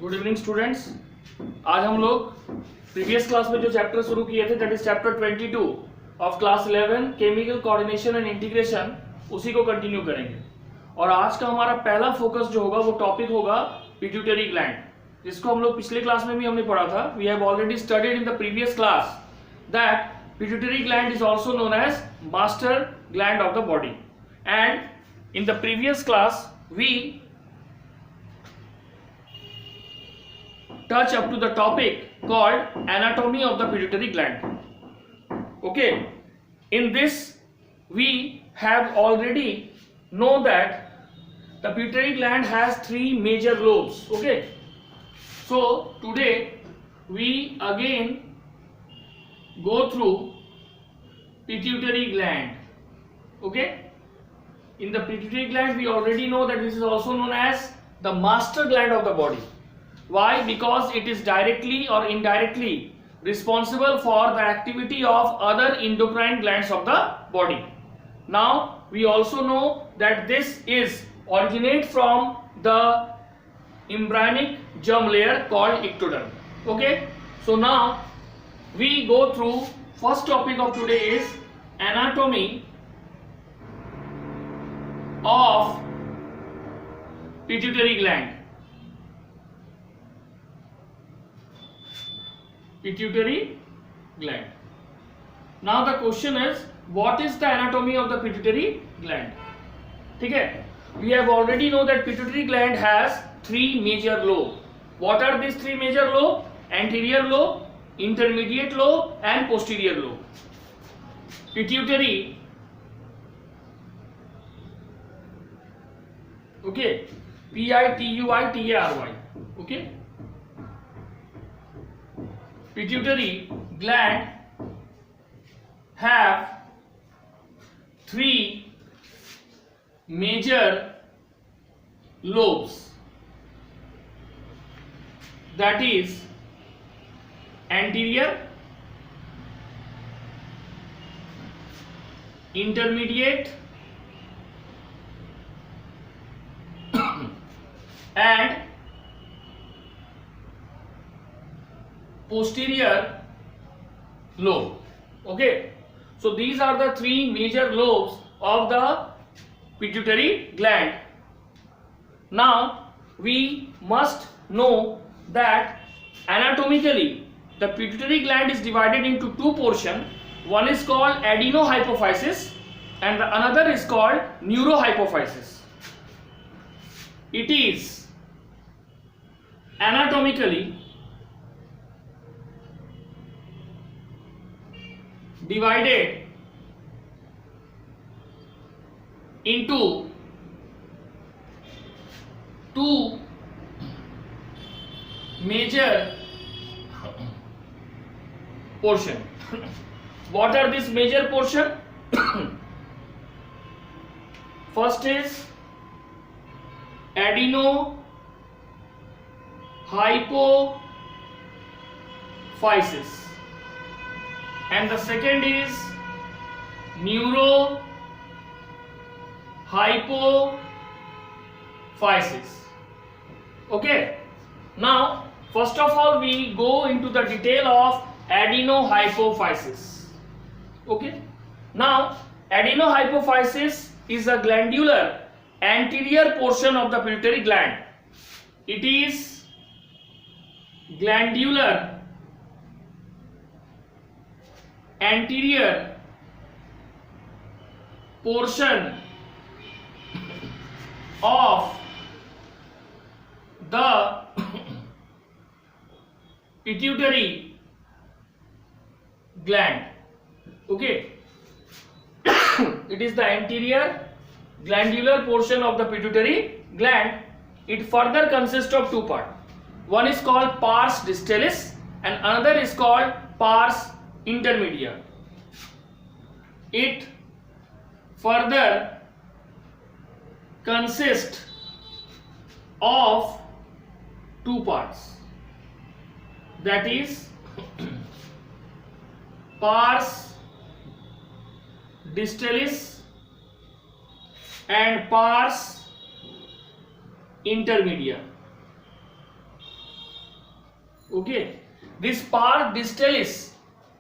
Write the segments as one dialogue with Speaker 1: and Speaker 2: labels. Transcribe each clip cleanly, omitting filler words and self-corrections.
Speaker 1: Good evening students. आज हम लोग प्रीवियस क्लास में जो चैप्टर शुरू किए थे that is chapter 22 of class 11 chemical coordination and integration, उसी को कंटिन्यू करेंगे। और आज का हमारा पहला फोकस जो होगा वो टॉपिक होगा पिट्यूटरी ग्लैंड, जिसको हम लोग पिछले क्लास में भी हमने पढ़ा था। We have already studied in the previous class that pituitary gland is also known as master gland of the body, and in the previous class we touch up to the topic called anatomy of the pituitary gland. Okay, in this we have already know that the pituitary gland has three major lobes. Okay, so today we again go through pituitary gland. Okay, in the pituitary gland we already know that this is also known as the master gland of the body. Why? Because it is directly or indirectly responsible for the activity of other endocrine glands of the body. Now we also know that this is originate from the embryonic germ layer called ectoderm. Okay, so now we go through first topic of today is anatomy of pituitary gland. Pituitary gland. Now the question is, what is the anatomy of the pituitary gland? ठीक है, we have already know that pituitary gland has three major lobe. What are these three major lobe? Anterior lobe, intermediate lobe, and posterior lobe. Pituitary, okay, P-I-T-U-I-T-A-R-Y, okay. Pituitary gland have three major lobes, that is anterior, intermediate and posterior lobe. Okay, so these are the three major lobes of the pituitary gland. Now we must know that anatomically the pituitary gland is divided into two portions. One is called adenohypophysis and the another is called neurohypophysis. It is anatomically divided into two major portion. What are these major portion? First is adenohypophysis and the second is neurohypophysis. Okay, now first of all we go into the detail of adenohypophysis. Okay, now adenohypophysis is a glandular anterior portion of the pituitary gland. It is glandular anterior portion of the pituitary gland. Okay, it is the anterior glandular portion of the pituitary gland. It further consists of two parts. One is called pars distalis and another is called pars intermedia. It further consists of two parts, that is pars distalis and pars intermedia. Okay, this pars distalis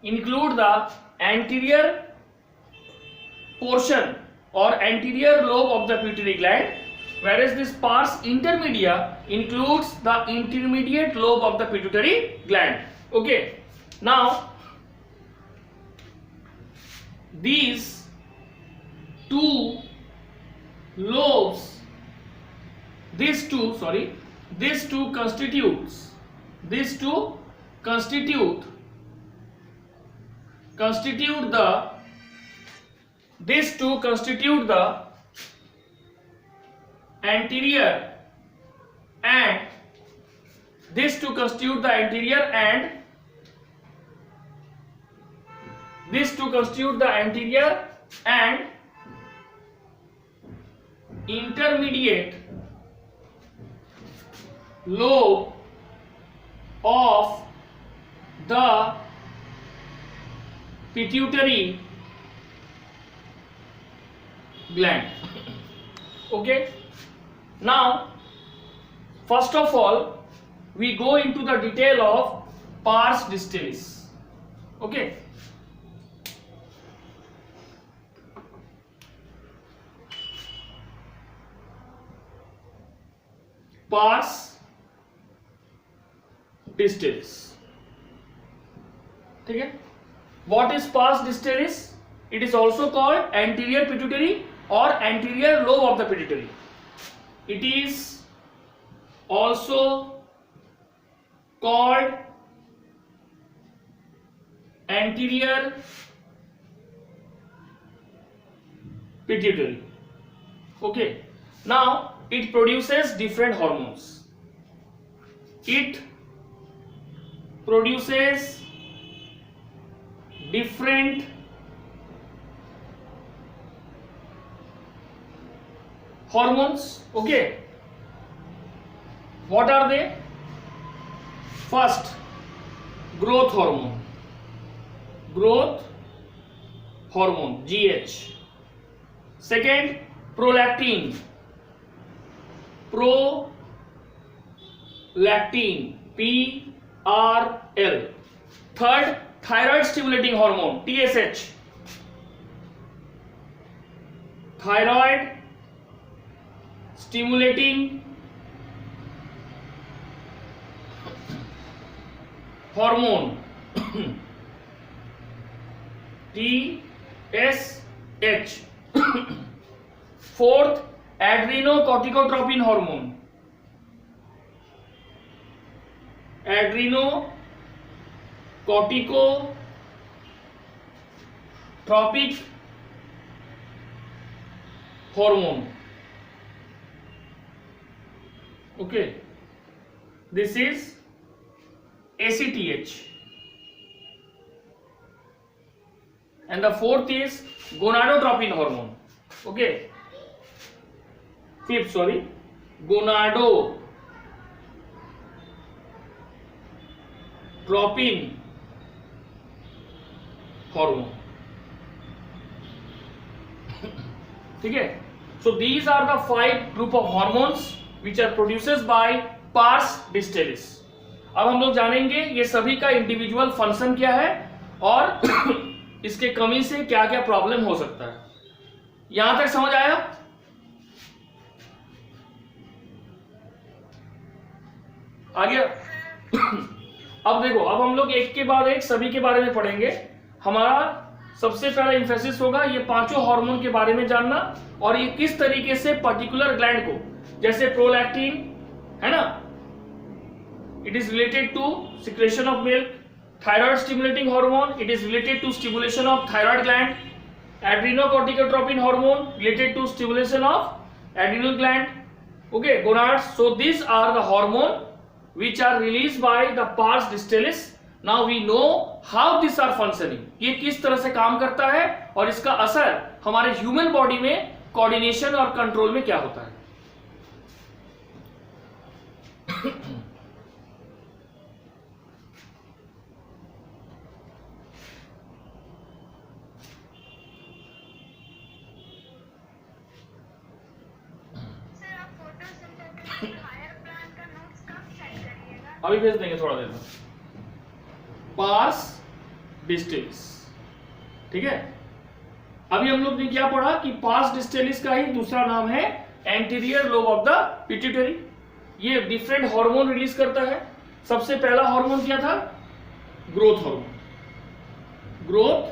Speaker 1: include the anterior portion or anterior lobe of the pituitary gland, whereas this pars intermedia includes the intermediate lobe of the pituitary gland. Okay, now these two lobes, these two constitute the anterior and these two constitute the anterior and intermediate lobe of the pituitary gland. Okay, now first of all we go into the detail of pars distalis. Okay, pars distalis. ठीक है, what is pars distalis? It is also called anterior pituitary or anterior lobe of the pituitary. It is also called anterior pituitary. Okay, now it produces different hormones. It produces different hormones. Okay, what are they? First, growth hormone, GH. Second, prolactin, PRL. Third, thyroid stimulating hormone, TSH, thyroid stimulating hormone, TSH. Fourth, adrenocorticotropin hormone, adrenocorticotropic hormone. Okay, this is ACTH. And the fourth is gonadotropin hormone. Okay, fifth, gonadotropin hormone. ठीक है, so these are the 5 group of hormones which are produced by pars distalis. अब हम लोग जानेंगे ये सभी का individual function क्या है और इसके कमी से क्या क्या प्रॉब्लम हो सकता है. यहां तक समझ आया? आ गया? अब देखो, अब हम लोग एक के बाद एक सभी के बारे में पढ़ेंगे. हमारा सबसे पहला इंफेसिस होगा ये पांचों हार्मोन के बारे में जानना और ये किस तरीके से पर्टिकुलर ग्लैंड को, जैसे प्रोलैक्टिन है ना, it is related to secretion of milk. Thyroid stimulating hormone, it is related to stimulation of thyroid gland. Adrenocorticotropin hormone related to stimulation of adrenal gland. Okay, gonads. So this are the hormone which are released by the pars distalis. Now we know how these are functioning. ये किस तरह से काम करता है और इसका असर हमारे ह्यूमन बॉडी में कोऑर्डिनेशन और कंट्रोल में क्या होता है. अभी भेज देंगे थोड़ा देर में. Pars distalis. ठीक है, अभी हम लोग ने क्या पढ़ा कि पार्स डिस्टेलिस का ही दूसरा नाम है anterior lobe of the pituitary. ये डिफरेंट हार्मोन रिलीज करता है। सबसे पहला हार्मोन क्या था? Growth hormone, growth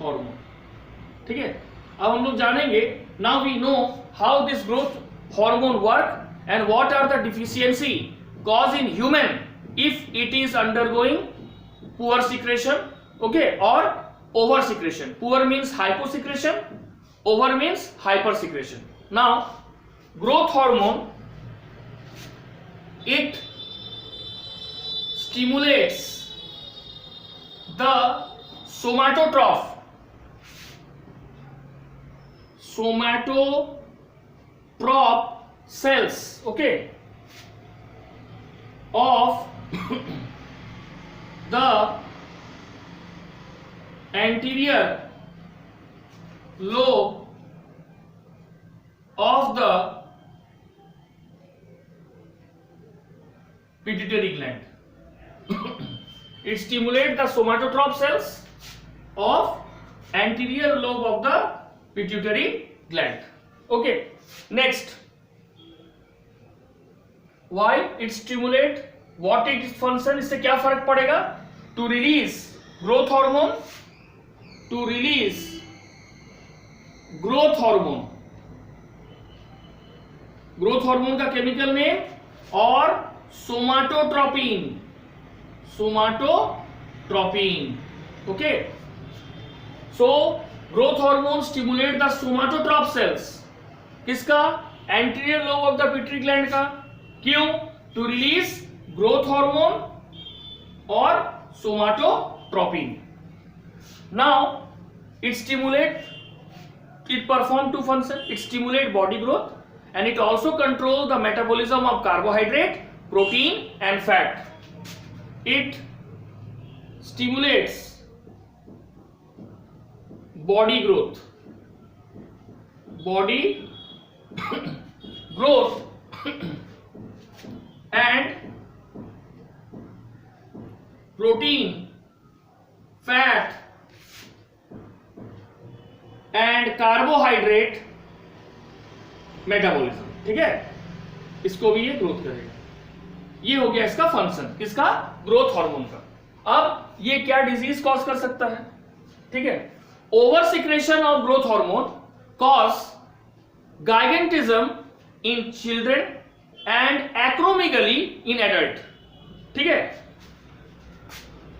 Speaker 1: hormone. ठीक है, अब हम लोग जानेंगे, now we know how this growth hormone work and what are the deficiency cause in human if it is undergoing poor secretion, okay, और over secretion. Poor means hyposecretion, over means hyper secretion. Now growth hormone, it stimulates the somatotroph cells, okay, of the anterior lobe of the pituitary gland. It stimulates the somatotroph cells of anterior lobe of the pituitary gland. Okay, next, why it stimulate, what its function, इससे क्या फर्क पड़ेगा? To release growth hormone, to release growth hormone, growth hormone का chemical name और somatotropin, somatotropin, okay. So growth hormone stimulate the somatotrope cells, किसका? Anterior lobe of the pituitary gland का। क्यों? To release growth hormone और somatotropin. Now it stimulate, it perform two function, it stimulate body growth and it also control the metabolism of carbohydrate, protein and fat. It stimulates body growth, body growth and protein, fat and carbohydrate metabolism. ठीक है, इसको भी ये growth करेगा। ये हो गया इसका फंक्शन, किसका? ग्रोथ हार्मोन का। अब ये क्या डिजीज कॉज कर सकता है? ठीक है, over secretion of growth hormone cause gigantism in children and acromegaly in adult. ठीक है,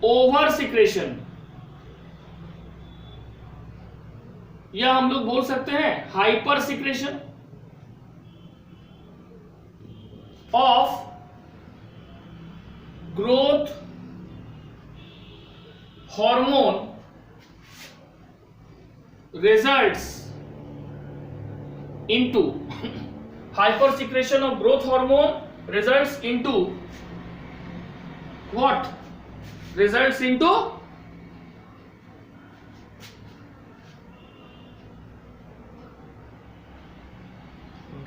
Speaker 1: ओवर सिक्रेशन, या हम लोग बोल सकते हैं hyper secretion of growth hormone results into, hyper secretion of growth hormone results into what? Results into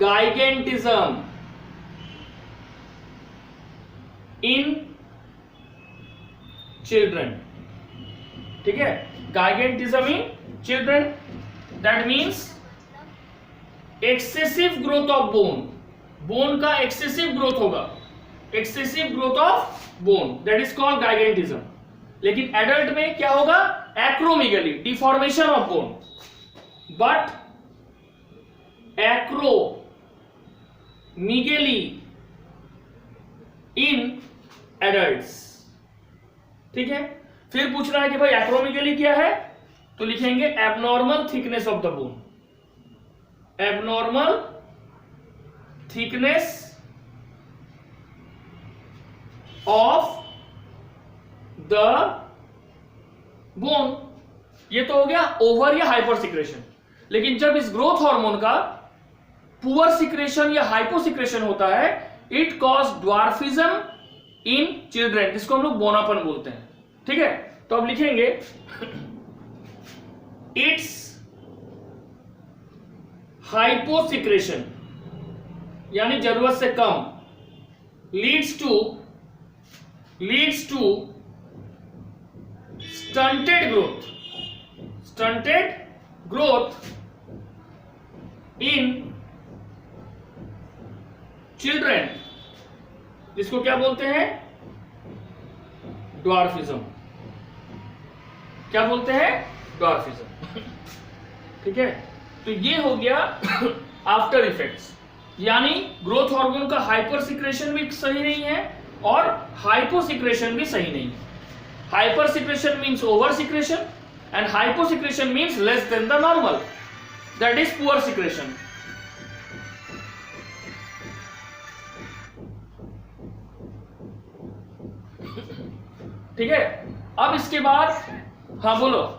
Speaker 1: gigantism in children. ठीक है, gigantism in children, that means excessive growth of bone, bone का excessive growth होगा, excessive growth of bone, that is called gigantism. लेकिन adult में क्या होगा? acromegaly, deformation of bone, but acromegaly in adults. ठीक है, फिर पूछ रहा है कि भाई एक्रोमेगाली क्या है, तो लिखेंगे abnormal thickness of the bone, abnormal thickness of the bone. ये तो हो गया ओवर या हाइपर सिक्रेशन। लेकिन जब इस ग्रोथ हार्मोन का पुअर सिक्रेशन या हाइपोसिक्रेशन होता है, it cause dwarfism in children, जिसको हम लोग बोनापन बोलते हैं। ठीक है, तो अब लिखेंगे इट्स हाइपोसिक्रेशन यानी जरूरत से कम leads to stunted growth in children, जिसको क्या बोलते हैं, ड्वार्फिज्म। क्या बोलते हैं, ड्वार्फिज्म। ठीक है, तो ये हो गया आफ्टर इफेक्ट्स, यानी ग्रोथ हार्मोन का हाइपर सिक्रेशन भी सही नहीं है और हाइपो सिक्रेशन भी सही नहीं है। Hyper secretion means over secretion and hypo secretion means less than the normal, that is poor secretion. ठीक है, अब इसके बाद हाँ बोलो।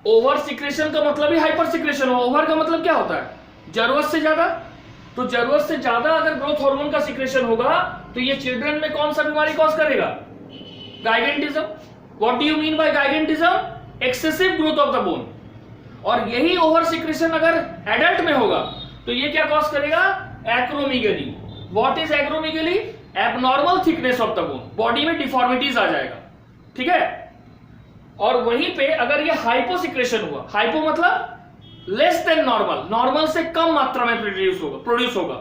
Speaker 1: ओवर सिक्रेशन का मतलब ही हाइपर सिक्रेशन हो। ओवर का मतलब क्या होता है, जरूरत से ज्यादा। तो जरूरत से ज्यादा अगर ग्रोथ हार्मोन का सिक्रेशन होगा तो ये चिल्ड्रन में कौन सा बीमारी कॉज करेगा, gigantism. What do you mean by gigantism, excessive growth of the bone. और यही ओवर सिक्रेशन अगर एडल्ट में होगा तो ये क्या कॉज करेगा, acromegaly. What is acromegaly, abnormal thickness of the bone, body में डिफॉर्मिटीज आ जाएगा। ठीक है, और वहीं पे अगर ये हाइपो सिक्रेशन हुआ, हाइपो मतलब लेस देन नॉर्मल, नॉर्मल से कम मात्रा में प्रोड्यूस होगा,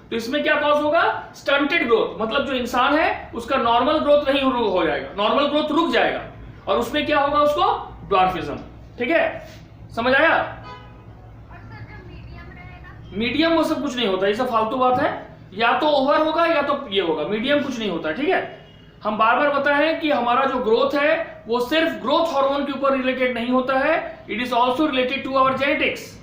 Speaker 1: तो इसमें क्या कॉज होगा, स्टंटेड ग्रोथ। मतलब जो इंसान है उसका नॉर्मल ग्रोथ नहीं हो जाएगा, नॉर्मल ग्रोथ रुक जाएगा और उसमें क्या होगा, उसको ड्वार्फिज्म। ठीक है, समझ आया। मीडियम वो सब कुछ नहीं होता, ये सब फालतू बात है। या तो ओवर होगा या तो ये होगा, मीडियम कुछ नहीं होता। ठीक है, हम बार बार बताए हैं कि हमारा जो ग्रोथ है वो सिर्फ ग्रोथ हार्मोन के ऊपर रिलेटेड नहीं होता है, it is also related to our genetics,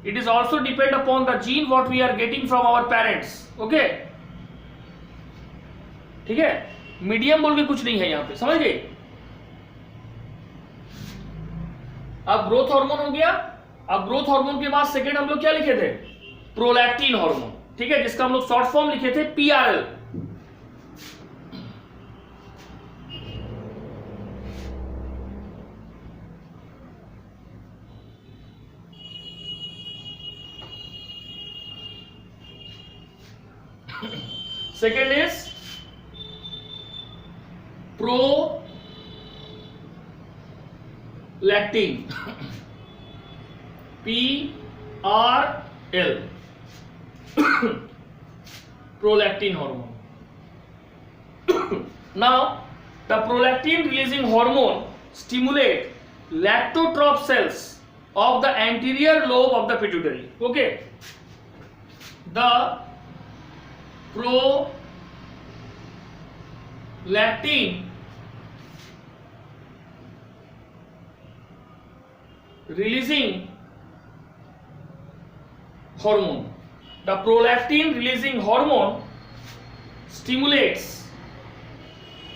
Speaker 1: it is also depend upon the gene what we are getting from our parents. Okay, ठीक है, मीडियम बोल के कुछ नहीं है यहाँ पे, समझ गए। अब ग्रोथ हार्मोन हो गया। अब ग्रोथ हार्मोन के बाद सेकेंड हम लोग क्या लिखे थे, प्रोलैक्टिन हार्मोन। ठीक है, जिसका हम लोग शॉर्ट फॉर्म लिखे थे PRL। Second is prolactin, PRL, prolactin hormone. Now the prolactin releasing hormone stimulate lactotroph cells of the anterior lobe of the pituitary. Okay, the prolactin releasing hormone, the prolactin releasing hormone stimulates,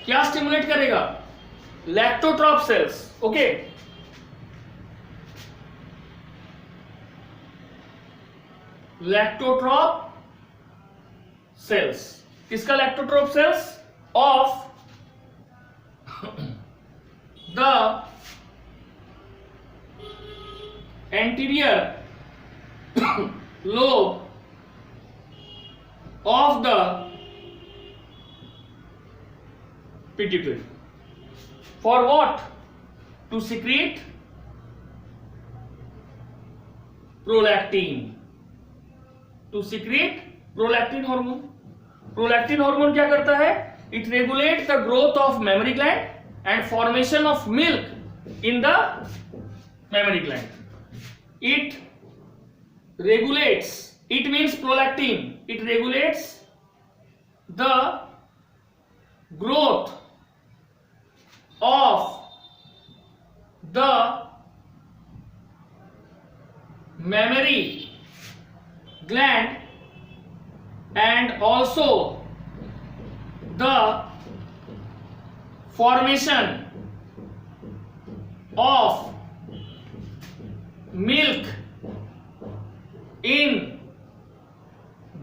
Speaker 1: क्या stimulate करेगा, lactotrope cells. Okay, lactotrope cells, किसका lactotrope cells, of the anterior lobe of the pituitary. For what? To secrete prolactin. To secrete prolactin hormone. Prolactin hormone क्या करता है? It regulates the growth of mammary gland and formation of milk in the mammary gland. It regulates, it means prolactin, it regulates the growth of the mammary gland and also the formation of milk in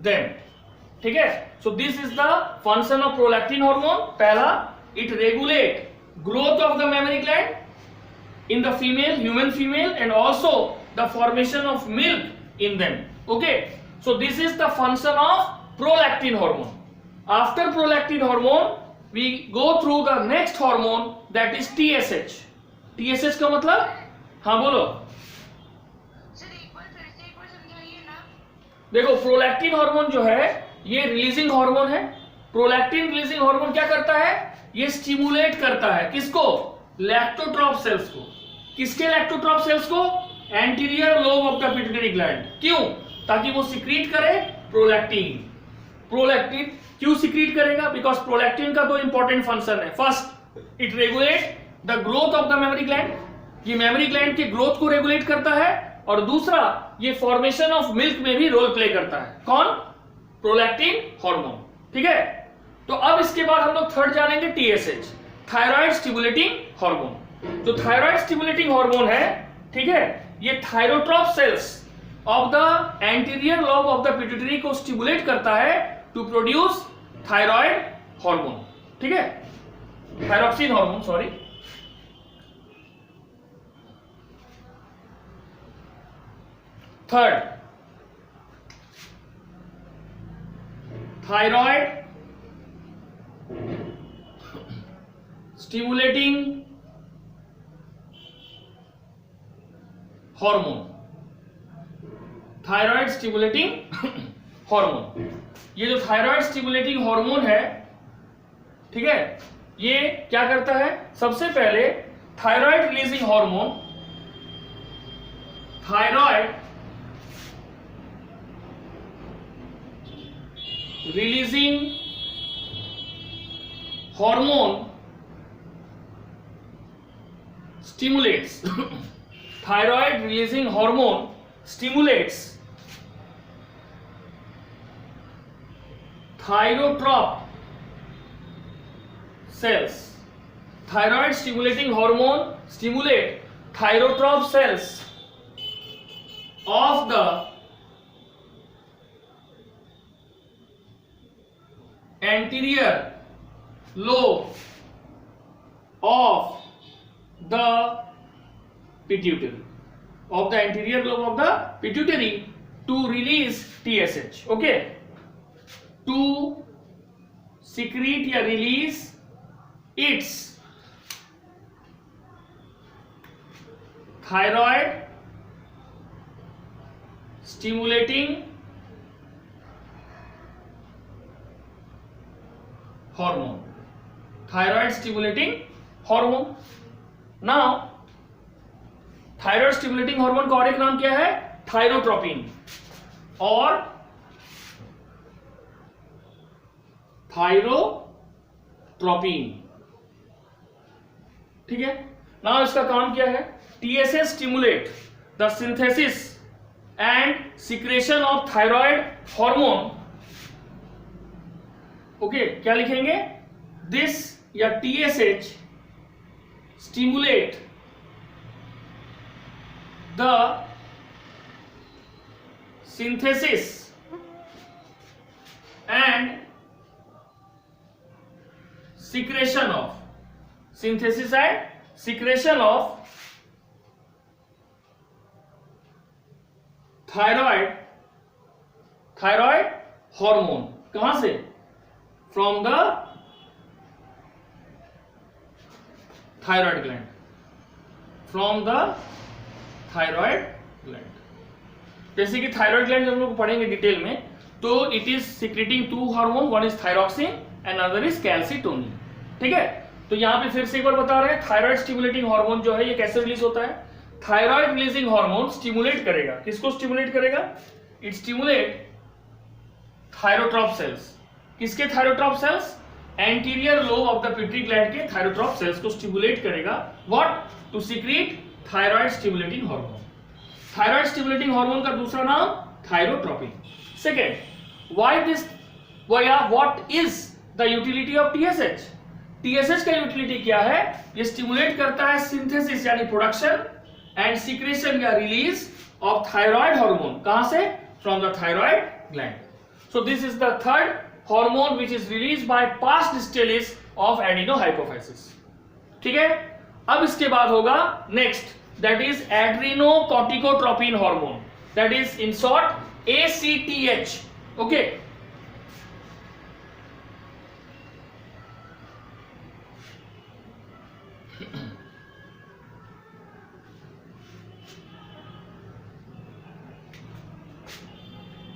Speaker 1: them. ठीक है, so this is the function of prolactin hormone. पहला, it regulate growth of the mammary gland in the female, human female, and also the formation of milk in them. Okay, so this is the function of prolactin hormone. After prolactin hormone, we go through the next hormone, that is TSH. TSH का मतलब, हाँ बोलो। देखो prolactin hormone जो है ये releasing hormone है। Prolactin releasing hormone क्या करता है, ये स्टिमुलेट करता है किसको, लैक्टोट्रॉप सेल्स को। किसके लैक्टोट्रॉप सेल्स को, anterior lobe of the pituitary gland. क्यों, ताकि वो सिक्रीट करे प्रोलैक्टिन। प्रोलैक्टिन क्यों सिक्रीट करेगा, बिकॉज प्रोलैक्टिन का दो इंपॉर्टेंट फंक्शन है। First, it regulate the growth of the memory gland, ये मेमोरी ग्लैंड के ग्रोथ को रेगुलेट करता है। और दूसरा, ये फॉर्मेशन ऑफ मिल्क में भी रोल प्ले करता है। कौन, प्रोलैक्टिन हार्मोन। ठीक है, तो अब इसके बाद हम लोग थर्ड जानेंगे TSH, थायराइड स्टिमुलेटिंग हार्मोन। जो थायराइड स्टिमुलेटिंग हार्मोन है, ठीक है, ये thyrotrope cells of the anterior lobe of the pituitary को स्टिमुलेट करता है टू प्रोड्यूस थायराइड हार्मोन। ठीक है, thyroxine hormone, sorry. Third, thyroid stimulating hormone. Thyroid stimulating hormone, ये जो थायराइड स्टिमुलेटिंग हार्मोन है, ठीक है, ये क्या करता है, सबसे पहले thyroid releasing hormone, thyroid releasing hormone stimulates thyroid releasing hormone stimulates thyrotrop cells. Thyroid stimulating hormone stimulate thyrotrop cells of the anterior lobe of the pituitary, of the anterior lobe of the pituitary to release TSH. Okay, to secrete या release its thyroid stimulating hormone. Thyroid stimulating hormone. Now, thyroid stimulating hormone का और एक नाम क्या है, thyrotropin और thyrotropin. ठीक है, नाउ इसका काम क्या है, TSH stimulate the synthesis and secretion of thyroid hormone. Okay, क्या लिखेंगे, दिस या TSH stimulate the synthesis and secretion of thyroid hormone। कहां से, from the thyroid gland, from the thyroid gland। जैसे कि थायराइड ग्लैंड हम लोग पढ़ेंगे डिटेल में, तो it is secreting two hormone, one is thyroxine and other is calcitonin. ठीक है, तो यहां पे फिर से एक बार बता रहे हैं, थायराइड स्टिमुलेटिंग हार्मोन जो है ये कैसे रिलीज होता है, थायराइड रिलीजिंग हार्मोन स्टिमुलेट करेगा, किसको स्टिमुलेट करेगा, इट स्टिमुलेट थायरोट्रॉप सेल्स। किसके thyrotrope cells, anterior lobe of the pituitary gland के थायरोट्रॉप सेल्स को स्टिमुलेट करेगा, what, to secrete thyroid stimulating hormone. Thyroid stimulating hormone का दूसरा नाम thyrotropin. Second, what is the utility of TSH। TSH का utility क्या है, ये स्टिमुलेट करता है सिंथेसिस यानी प्रोडक्शन एंड सिक्रेशन या रिलीज ऑफ थायराइड हार्मोन। कहां से, from the thyroid gland. So this is the third hormone which is release by past stages of adenohypophysis. ठीक है, अब इसके बाद होगा next, that is adrenocorticotropin hormone, that is in short ACTH। Okay,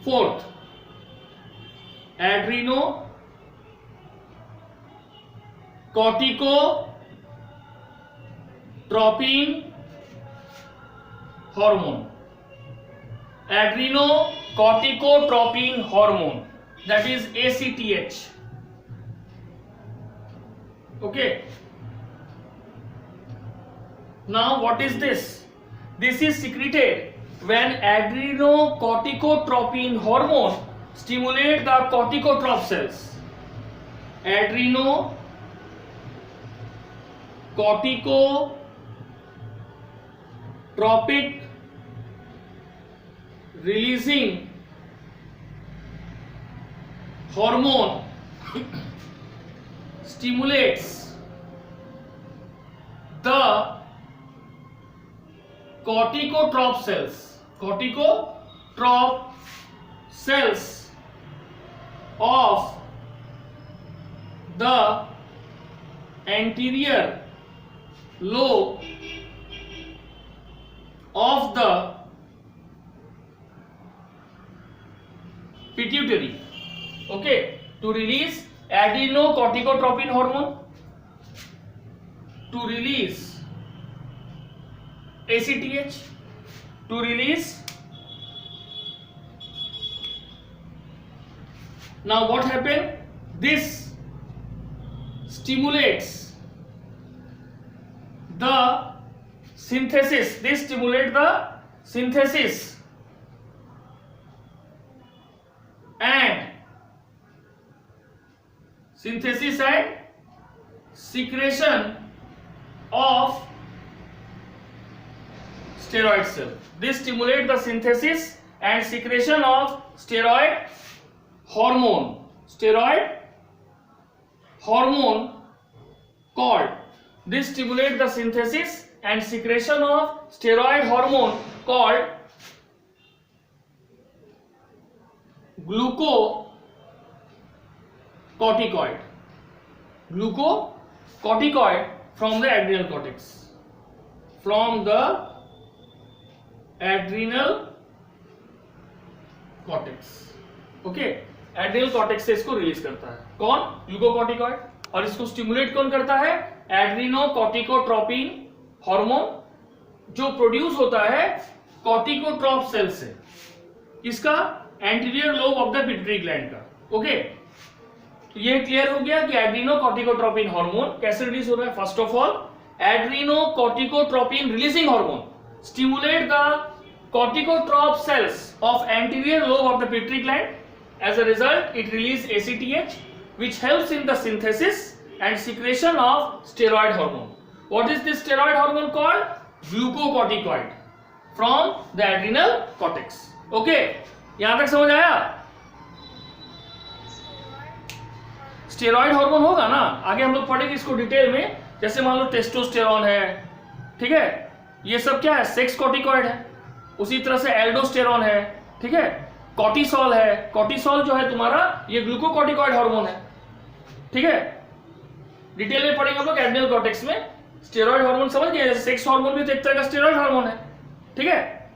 Speaker 1: Fourth, adrenocorticotropin hormone. Adrenocorticotropin hormone, that is ACTH. Okay. Now what is this? This is secreted when adrenocorticotropin hormone stimulate the corticotroph cells. Adrenocorticotropic releasing hormone stimulates the corticotroph cells of the anterior lobe of the pituitary, okay, to release adrenocorticotropin hormone, to release ACTH, to release. Now what happened? This stimulates the synthesis. This stimulates the synthesis and secretion of steroid cell. This stimulates the synthesis and secretion of steroid hormone called. This stimulates the synthesis and secretion of steroid hormone called glucocorticoid. Glucocorticoid from the adrenal cortex. From the adrenal cortex. Okay, adrenal cortex से इसको release करता है कौन? Glucocorticoid. और इसको stimulate कौन करता है? एड्रिनोकॉर्टिकोट्रोपिन हार्मोन, जो प्रोड्यूस होता है कॉर्टिकोट्रॉप सेल से। किसका? Anterior lobe of the pituitary gland का। ओके, तो ये क्लियर हो गया कि एड्रिनोकॉर्टिकोट्रोपिन हार्मोन कैसे रिलीज हो रहा है। First of all, adrenocorticotropin releasing hormone stimulate the corticotroph cells of anterior lobe of the pituitary gland. As a result, it releases ACTH, which helps in the synthesis and secretion of steroid hormone. What is this steroid hormone called? Glucocorticoid from the adrenal cortex. Okay, यहां तक समझ आया? Steroid hormone होगा ना, आगे हम लोग पढ़ेंगे इसको डिटेल में। जैसे मान लो टेस्टोस्टेरॉन है, ठीक है, ये सब क्या है? सेक्स कॉर्टिकॉइड है। उसी तरह से एल्डोस्टेरॉन है, ठीक है, कॉर्टिसोल है। कॉर्टिसोल जो है तुम्हारा, ये ग्लूकोकॉर्टिकॉइड हार्मोन है, ठीक है। डिटेल में पढ़ेंगे हम लोग एड्रिनल कॉर्टेक्स में। स्टेरॉइड हार्मोन समझ गए, जैसे सेक्स हार्मोन भी तो एक तरह का स्टेरॉइड हार्मोन है, ठीक है।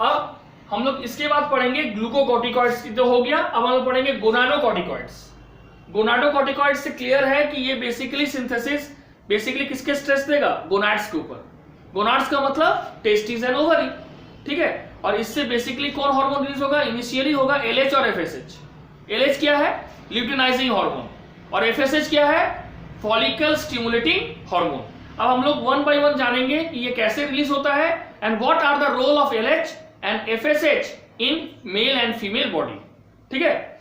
Speaker 1: अब हम लोग इसके बाद पढ़ेंगे ग्लूकोकॉर्टिकॉइड्स, तो हो गया। अब हम लोग पढ़ेंगे गोनाडोकॉर्टिकॉइड्स। गोनाडोकॉर्टिकॉइड से क्लियर है कि ये बेसिकली सिंथेसिस बेसिकली किसके स्ट्रेस देगा? गोनाड्स के ऊपर। गोनाड्स का मतलब टेस्टिस एंड ओवरी, ठीक है। और इससे बेसिकली कौन हार्मोन रिलीज होगा? इनिशियली होगा एलएच और एफएसएच। एलएच क्या है? Luteinizing hormone. और एफएसएच क्या है? Follicle stimulating hormone. अब हम लोग वन बाय वन जानेंगे कि ये कैसे रिलीज होता है and what are the role of LH and FSH in male and female body, ठीक है।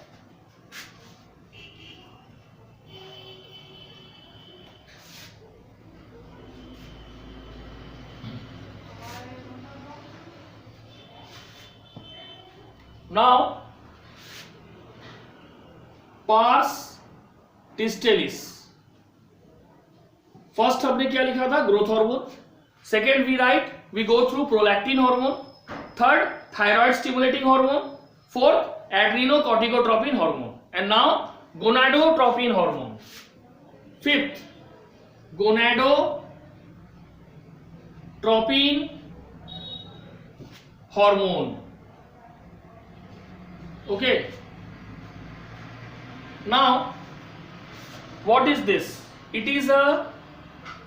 Speaker 1: Now, pars distilis. फर्स्ट हमने क्या लिखा था? Growth hormone. Second we go through prolactin hormone. Third, thyroid stimulating hormone. Fourth, adrenocorticotropin hormone. And now gonadotropin hormone. Fifth, gonadotropin hormone. Okay, now what is this? It is the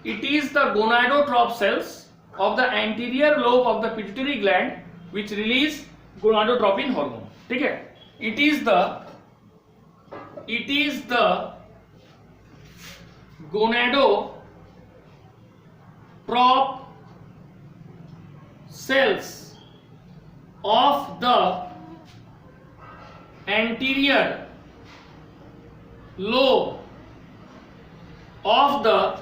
Speaker 1: gonadotrope cells of the anterior lobe of the pituitary gland which release gonadotropin hormone. ठीक है, it is the gonadotrope cells of the anterior lobe of the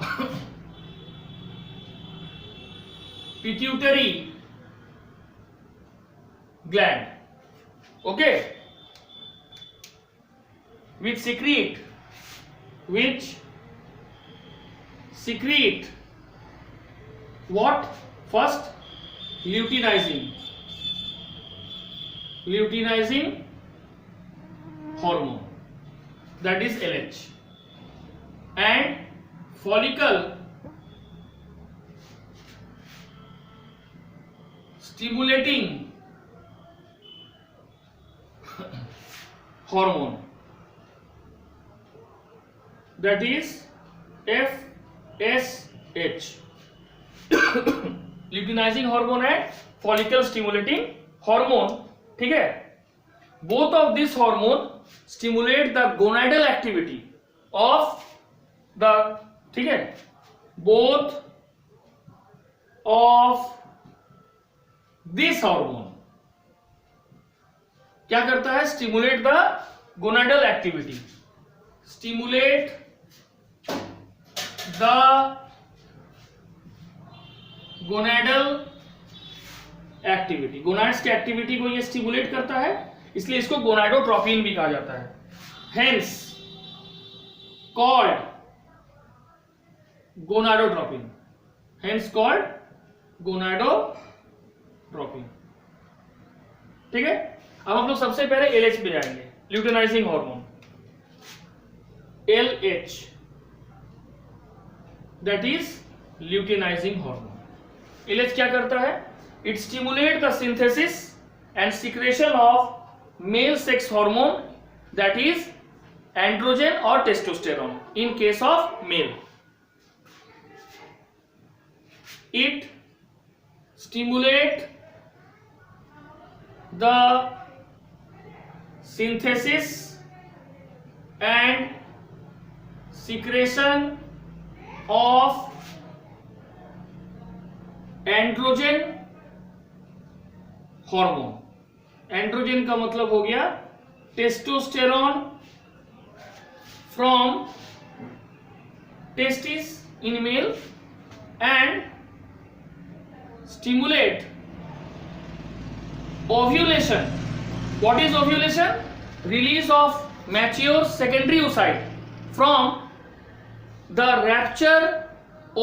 Speaker 1: pituitary gland, okay, which secrete what? First, luteinizing hormone, that is LH, and follicle stimulating hormone, that is FSH. luteinizing hormone and follicle stimulating hormone, ठीक है. Both of this hormone stimulate the gonadal activity of the, ठीक है, both of this hormone क्या करता है? Stimulate the gonadal activity, stimulate the gonadal activity. Gonads की activity को ये स्टिमुलेट करता है, इसलिए इसको गोनाडोट्रोपिन भी कहा जाता है. Hence called gonadotropin, hence called gonadotropin. ठीक है, अब हम लोग सबसे पहले एलएच पे जाएंगे, luteinizing hormone. LH that is luteinizing hormone. LH क्या करता है? It stimulates the synthesis and secretion of male sex hormone, that is androgen or testosterone in case of male. It stimulates the synthesis and secretion of androgen hormone. Androgen का मतलब हो गया testosterone from testis in male and stimulate ovulation. What is ovulation? Release of mature secondary oocyte from the rapture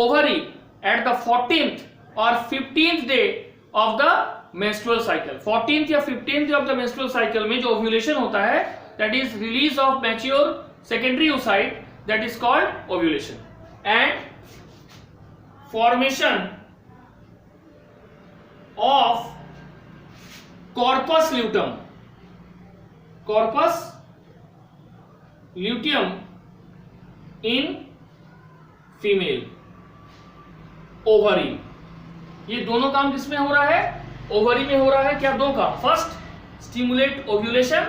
Speaker 1: ovary at the 14th और 15th day of the menstrual cycle. 14th या 15th day of the menstrual cycle में जो ovulation होता है, that is release of mature secondary oocyte, that is called ovulation. And formation of corpus luteum in female ovary. ये दोनों काम किसमें हो रहा है? ओवरी में हो रहा है. क्या? दो काम. First, stimulate ovulation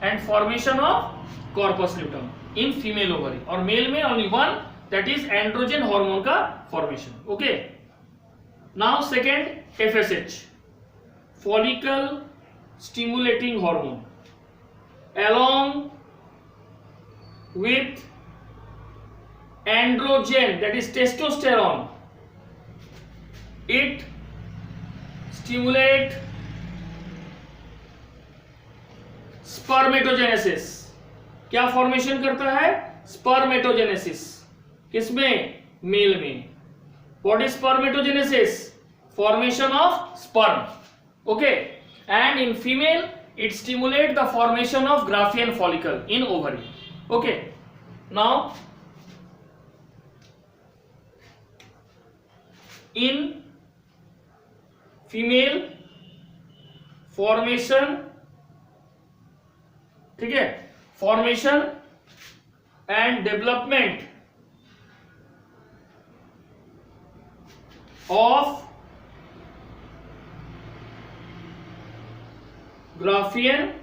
Speaker 1: and formation of corpus luteum in female ovary, और मेल में only one, that is androgen hormone का formation. Okay, now second, FSH, follicle stimulating hormone, along with androgen, that is testosterone. It stimulate spermatogenesis. क्या formation करता है? Spermatogenesis. किसमें? Mail में. What is spermatogenesis? Formation of sperm. Okay, and in female it stimulate the formation of Graafian follicle in ovary. Okay, now in female, formation ठीक है, formation and development of Graafian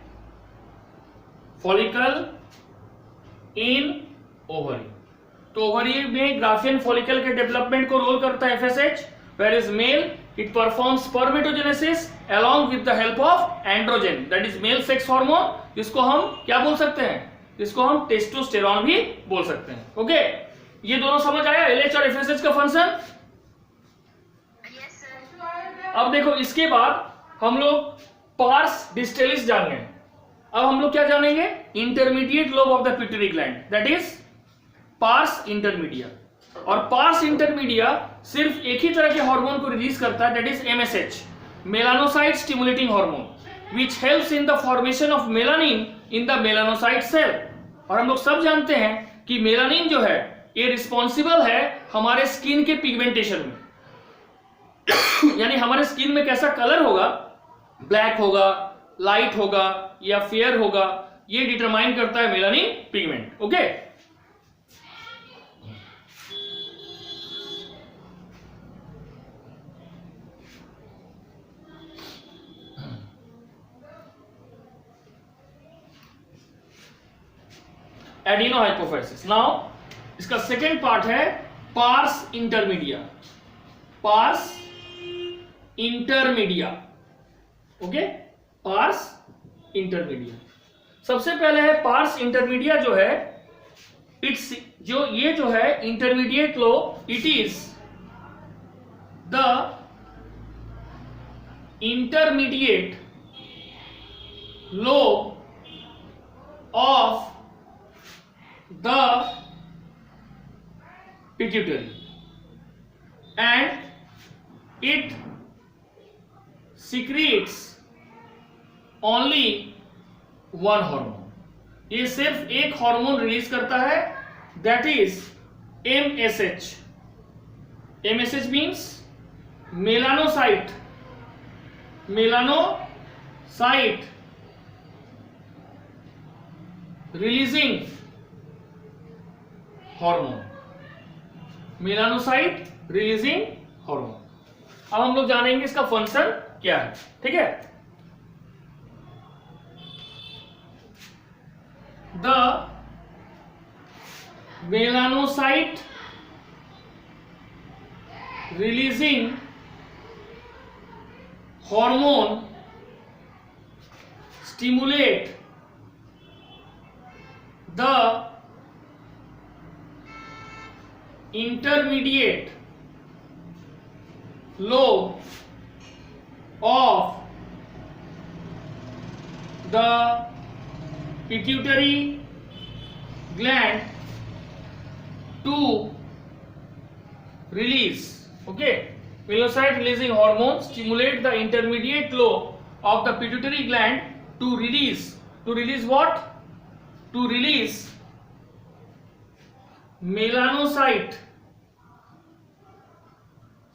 Speaker 1: follicle in ovary. तो ovary में Graafian follicle के development को role करता है FSH, where is male it performs spermatogenesis along with the help of androgen, that is male sex hormone, जिसको हम क्या बोल सकते हैं, जिसको हम टेस्टोस्टेरॉन भी बोल सकते हैं। ओके, ये दोनों समझ आया, एलएच और एफएसएच का फंक्शन। अब देखो इसके बाद हम लोग पार्स डिस्टेलिस जान गए। अब हम लोग क्या जानेंगे, intermediate lobe of the pituitary gland, that is parse intermedia. और पार्स इंटरमीडिया सिर्फ एक ही तरह के हार्मोन को रिलीज करता है, that is MSH, melanocyte stimulating hormone, which helps in the formation of melanin in the melanocyte cell। और हम लोग सब जानते हैं कि मेलानिन जो है ये रिस्पॉन्सिबल है हमारे स्किन के पिगमेंटेशन में यानी हमारे स्किन में कैसा कलर होगा, ब्लैक होगा, लाइट होगा या फेयर होगा, ये डिटरमाइन करता है मेलानिन पिगमेंट। ओके, एडिनोहाइपोफाइसिस। नाउ इसका सेकेंड पार्ट है parse intermedia, parse intermedia. Okay, parse intermedia. सबसे पहले है पार्स इंटरमीडिया जो है, इट्स जो ये जो है intermediate lobe, it is the intermediate lobe of the pituitary and it secretes only one hormone। ये सिर्फ एक हार्मोन रिलीज करता है, that is MSH। MSH means melanocyte releasing hormone, melanocyte releasing hormone. अब हम लोग जानेंगे इसका फंक्शन क्या है। ठीक है, the melanocyte releasing hormone stimulate the intermediate lobe of the pituitary gland to release, okay, melanocyte releasing hormone stimulate the intermediate lobe of the pituitary gland to release what, to release melanocyte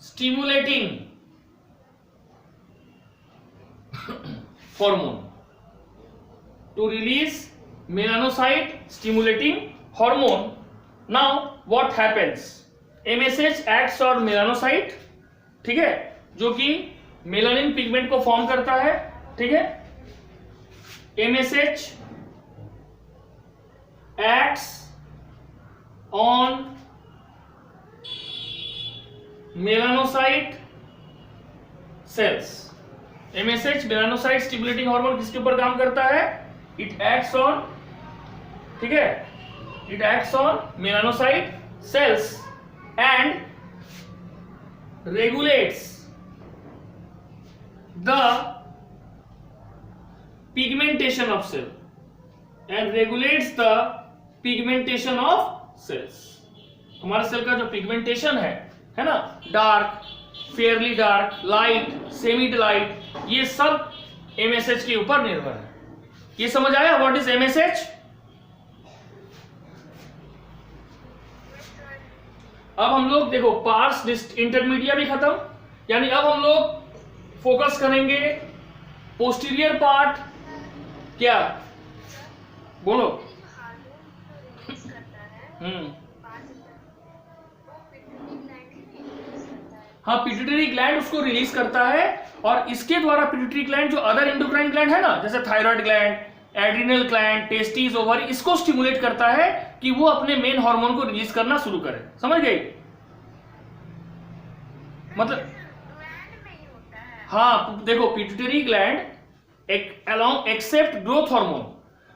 Speaker 1: stimulating hormone, to release melanocyte stimulating hormone। now what happens, MSH acts on melanocyte, ठीक है, जो कि melanin pigment को form करता है। ठीक है, MSH acts on melanocyte cells। MSH melanocyte stimulating hormone किसके ऊपर काम करता है, it acts on, ठीक है, it acts on melanocyte cells and regulates the pigmentation of cell and regulates the pigmentation of cells। हमारे सेल का जो पिगमेंटेशन है ना, dark, Fairlie dark, light, semi light, ये सब MSH के ऊपर निर्भर है। ये समझ आया व्हाट इज MSH? अब हम लोग देखो पार्स इंटरमीडिया भी खत्म, यानी अब हम लोग फोकस करेंगे पोस्टीरियर पार्ट, क्या बोलो। हाँ, पिट्यूटरी ग्लैंड उसको रिलीज करता है, और इसके द्वारा पिट्यूटरी ग्लैंड जो अदर एंडोक्राइन ग्लैंड है ना, जैसे thyroid gland, adrenal gland, testis, ovary, इसको स्टिमुलेट करता है कि वो अपने मेन हार्मोन को रिलीज करना शुरू करे। समझ गई? मतलब हाँ देखो, pituitary gland along except growth hormone,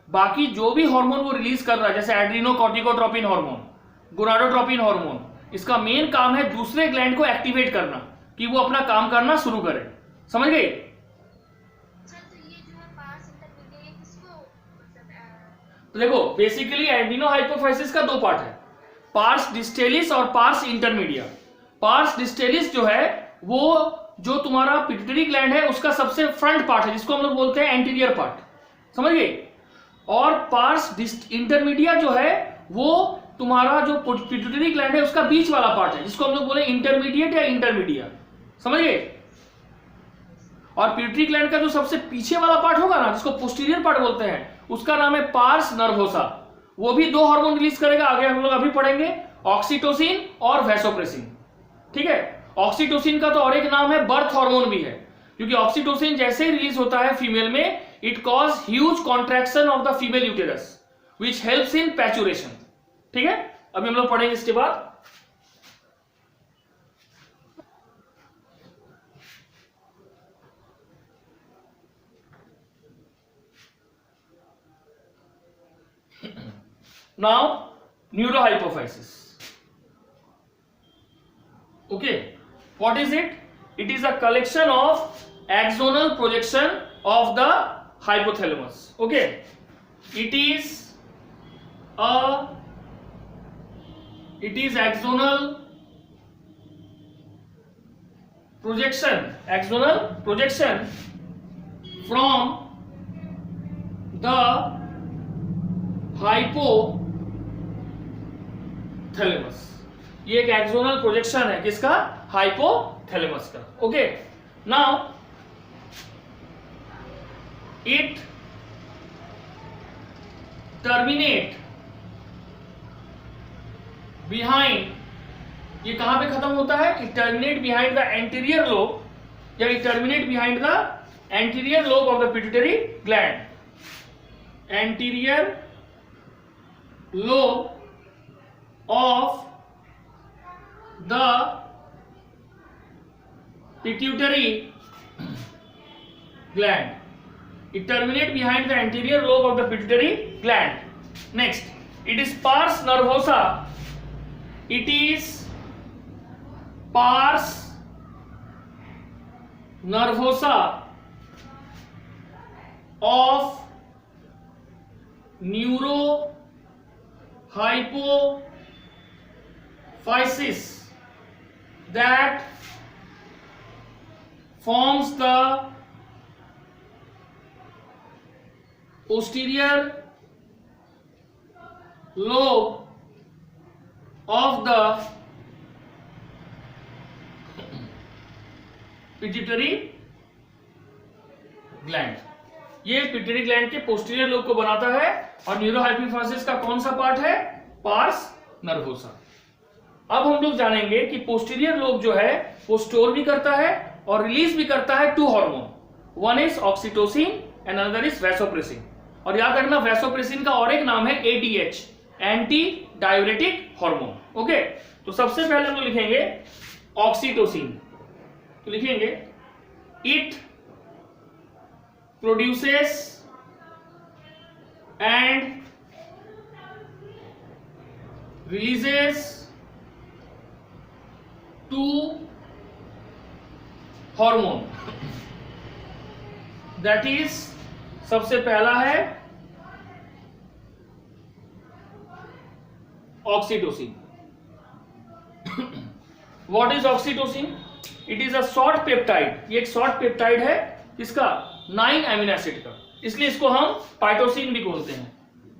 Speaker 1: बाकी जो भी हार्मोन वो रिलीज कर रहा है, जैसे एड्रिनोकॉर्टिकोट्रोपिन हार्मोन, गोनाडोट्रोपिन हार्मोन, इसका मेन काम है दूसरे ग्लैंड को एक्टिवेट करना कि वो अपना काम करना शुरू करे। समझ गई? तो देखो, बेसिकली एड्रिनो हाइपोफाइसिस का दो पार्ट है, पार्स डिस्टेलिस और पार्स इंटरमीडिया। पार्स डिस्टेलिस जो है वो जो तुम्हारा पिट्यूटरी ग्लैंड है उसका सबसे फ्रंट पार्ट है, जिसको हम लोग बोलते हैं एंटीरियर पार्ट। समझ गए? और पार्स इंटरमीडिया जो है वो तुम्हारा जो पिट्यूटरी ग्लैंड है उसका बीच वाला पार्ट है, जिसको हम लोग बोले इंटरमीडिएट या इंटरमीडिया। समझ गए? और पिट्यूटरी ग्लैंड का जो सबसे पीछे वाला पार्ट होगा ना, जिसको पोस्टीरियर पार्ट बोलते हैं, उसका नाम है पार्स नर्वोसा। वो भी दो हार्मोन रिलीज करेगा, आगे हम लोग अभी पढ़ेंगे, ऑक्सीटोसिन और वैसोप्रेसिन। ठीक है? ऑक्सीटोसिन का तो और एक नाम है बर्थ हार्मोन भी है, क्योंकि ऑक्सीटोसिन जैसे ही रिलीज होता है फीमेल में, it cause huge contraction of the female uterus which helps in parturition. ठीक है? अभी हम लोग पढ़ेंगे इसके बाद। Now, neurohypophysis. Okay, what is it? It is a collection of axonal projection of the hypothalamus. Okay, it is axonal projection from the hypothalamus. ये एक एक्सोनल प्रोजेक्शन है, किसका? हाइपोथैलेमस का। Okay, now it terminate behind, ये कहां पे खत्म होता है? It terminate behind the anterior lobe, या it terminate behind the anterior lobe of the pituitary gland. Anterior lobe of the pituitary gland. It terminates behind the anterior lobe of the pituitary gland. Next, it is pars nervosa. It is pars nervosa of neurohypophysis that forms the posterior lobe of the pituitary gland. ये pituitary gland के posterior lobe को बनाता है, और neurohypophysis का कौन सा part है? Pars nervosa. अब हम लोग जानेंगे कि पोस्टीरियर लोब जो है वो स्टोर भी करता है और रिलीज भी करता है two hormone, one is oxytocin and another is vasopressin. और याद रखना, वैसोप्रेसिन का और एक नाम है ADH, anti diuretic hormone. Okay, तो सबसे पहले हम लोग लिखेंगे ऑक्सीटोसिन। तो लिखेंगे it produces and releases two hormone, that is, सबसे पहला है oxytocin. What is oxytocin? It is a short peptide. ये एक शॉर्ट पेप्टाइड है, किसका? 9 अमीनो एसिड का, इसलिए इसको हम पाइटोसिन भी बोलते हैं।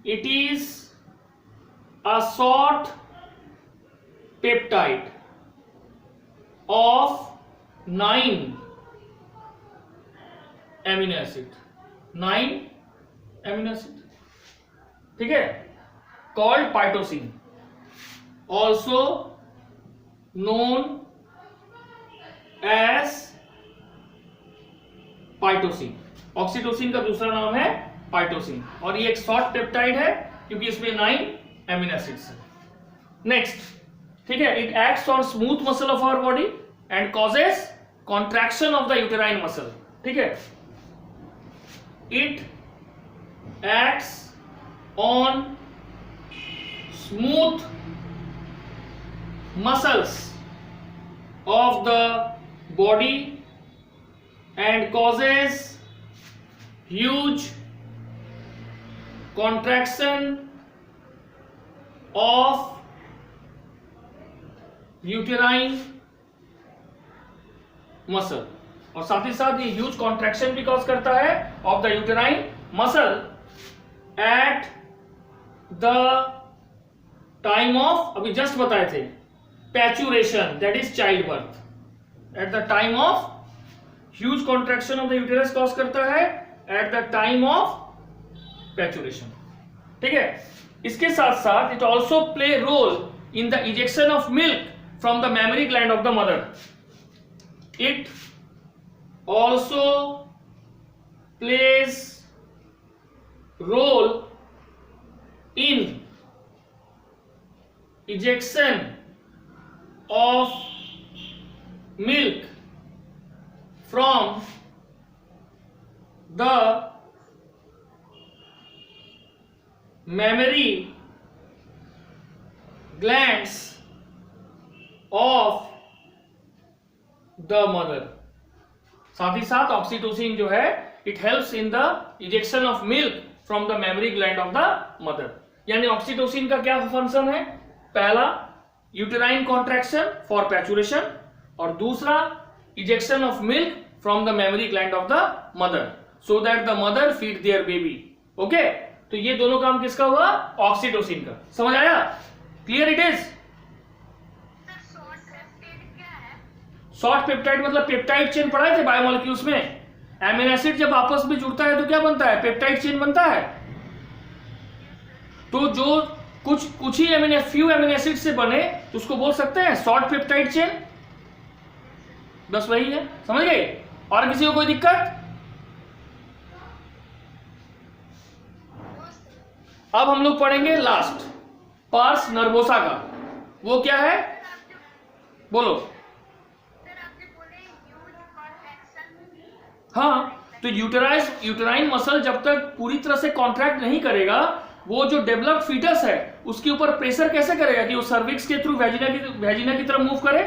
Speaker 1: It is a short peptide of 9 amino acid. 9 amino acid. ठीक है, called pitocin, also known as pitocin. Oxytocin का दूसरा नाम है पाइटोसिन, और ये एक शॉर्ट पेप्टाइड है क्योंकि इसमें 9 एमिनो एसिड्स है। नेक्स्ट, ठीक है, it acts on smooth muscle of our body and causes contraction of the uterine muscle. ठीक है, it acts on smooth muscles of the body and causes huge contraction of uterine muscle, और साथ ही साथ ये huge contraction भी cause करता है of the uterine muscle at the time of, अभी जस्ट बताए थे, parturition, that is child birth. At the time of huge contraction of the uterus cause करता है at the time of parturition. ठीक है, इसके साथ साथ it also play role in the ejection of milk from the mammary gland of the mother. It also plays role in ejection of milk from the mammary glands of the mother। साथ ही साथ oxytocin जो है it helps in the ejection of milk from the memory gland of the mother. यानी oxytocin का क्या function है? पहला, यूटेराइन कॉन्ट्रैक्शन फॉर पैचुरेशन, और दूसरा, ejection of milk from the memory gland of the mother so that the mother feed there baby. Okay, तो ये दोनों काम किसका हुआ? ऑक्सीटोसिन का। समझ आया? Clear it is? Short peptide मतलब पेप्टाइड चेन पढ़ाए थे बायोमोलिक्यूल्स में। एमिनो एसिड जब आपस में जुड़ता है तो क्या बनता है? पेप्टाइड चेन बनता है। तो जो कुछ ही फ्यू एमिनो एसिड से बने तो उसको बोल सकते हैं शॉर्ट पेप्टाइड चेन। बस वही है, समझ गए? और किसी को कोई दिक्कत? अब हम लोग पढ़ेंगे लास्ट, पार्स नर्वोसा का। वो क्या है? बोलो। हाँ, तो यूटेराइन मसल जब तक पूरी तरह से कॉन्ट्रैक्ट नहीं करेगा, वो जो डेवलप्ड फीटस है उसके ऊपर प्रेशर कैसे करेगा कि वो सर्विक्स के थ्रू वेजिना की तरफ मूव करे?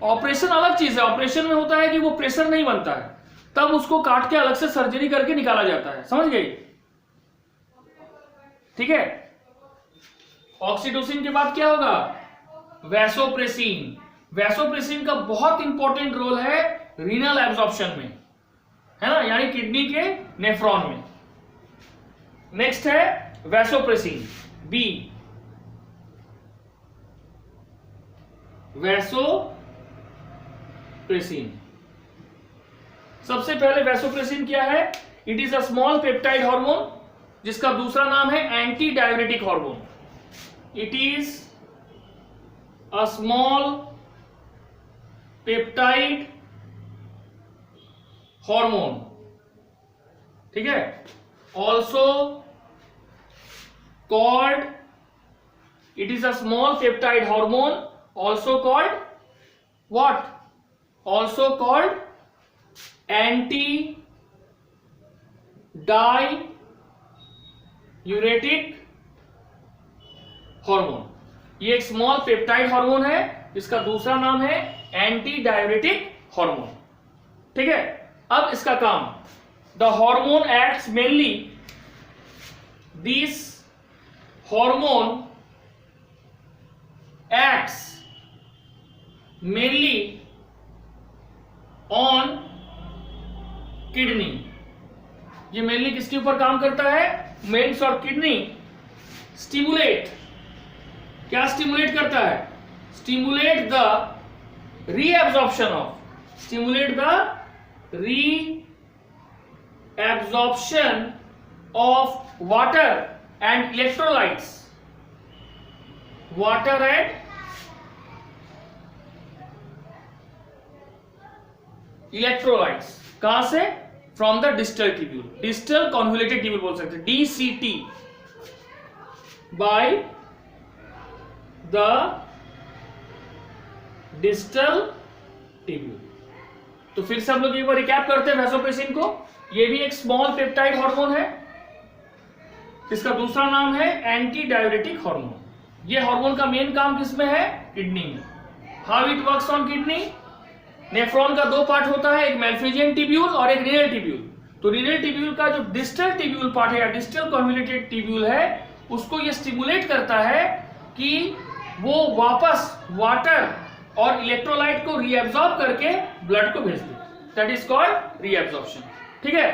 Speaker 1: ऑपरेशन अलग चीज है। ऑपरेशन में होता है कि वो प्रेशर नहीं बनता है, तब उसको काट के अलग से सर्जरी करके निकाला जाता है। समझ गई? ठीक है। ऑक्सीटोसिन के बाद क्या होगा? वैसोप्रेसिन। वैसोप्रेसिन का बहुत इंपॉर्टेंट रोल है रीनल एब्जॉर्प्शन में, है ना, यानी किडनी के नेफ्रॉन में। नेक्स्ट है वैसोप्रेसिन, बी। वैसोप्रेसिन, सबसे पहले वैसोप्रेसिन क्या है? It is a small peptide hormone जिसका दूसरा नाम है anti diuretic hormone. It is a small peptide hormone, ठीक है। Also called, it is a small peptide hormone also called what? Also called anti diuretic hormone. ये एक small peptide hormone है, इसका दूसरा नाम है एंटी डाययूरेटिक हार्मोन, ठीक है। अब इसका काम, the hormone acts mainly, this hormone acts mainly on kidney. ये मेनली किसके ऊपर काम करता है? मेन्स और किडनी। स्टिमुलेट, क्या स्टिमुलेट करता है? Stimulate the reabsorption of, stimulate the reabsorption absorption of water and electrolytes. Water and electrolytes कहां से? From the distal tubule, distal convoluted tubule बोल सकते हैं, DCT, by the distal tubule. तो फिर से हम लोग एक बार रिकैप करते हैं वैसोप्रेसिन को। ये भी एक स्मॉल पेप्टाइड हार्मोन है, इसका दूसरा नाम है एंटी डाययूरेटिक हार्मोन। ये हार्मोन का मेन काम किसमें है? किडनी में। How it works on kidney? Nephron का दो पार्ट होता है, एक मेल्फिजियन ट्यूब्यूल और एक रीनल ट्यूब्यूल। तो रीनल ट्यूब्यूल का जो डिस्टल ट्यूब्यूल पार्ट है या डिस्टल कॉन्वोल्यूटेड ट्यूब्यूल है, उसको ये स्टिमुलेट करता है कि वो वापस वाटर और इलेक्ट्रोलाइट को रीएब्सॉर्ब करके ब्लड को भेज दे। That is called reabsorption. ठीक है,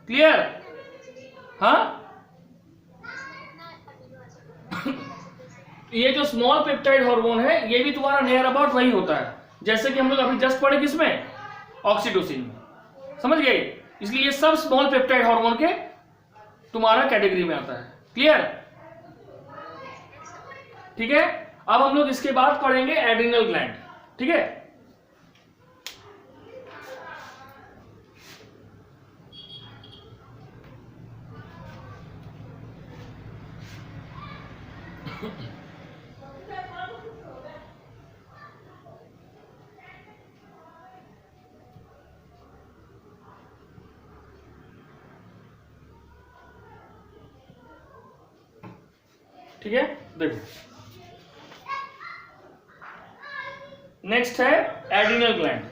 Speaker 1: क्लियर? हाँ ये जो स्मॉल पेप्टाइड हार्मोन है, ये भी तुम्हारा नियर अबाउट वही होता है जैसे कि हम लोग अभी जस्ट पढ़े किसमें? ऑक्सीटोसिन में। समझ गए? इसलिए ये सब स्मॉल पेप्टाइड हार्मोन के तुम्हारा कैटेगरी में आता है। क्लियर? ठीक है, अब हम लोग इसके बाद पढ़ेंगे एड्रिनल ग्लैंड। ठीक है, ठीक है, देखो नेक्स्ट है adrenal gland.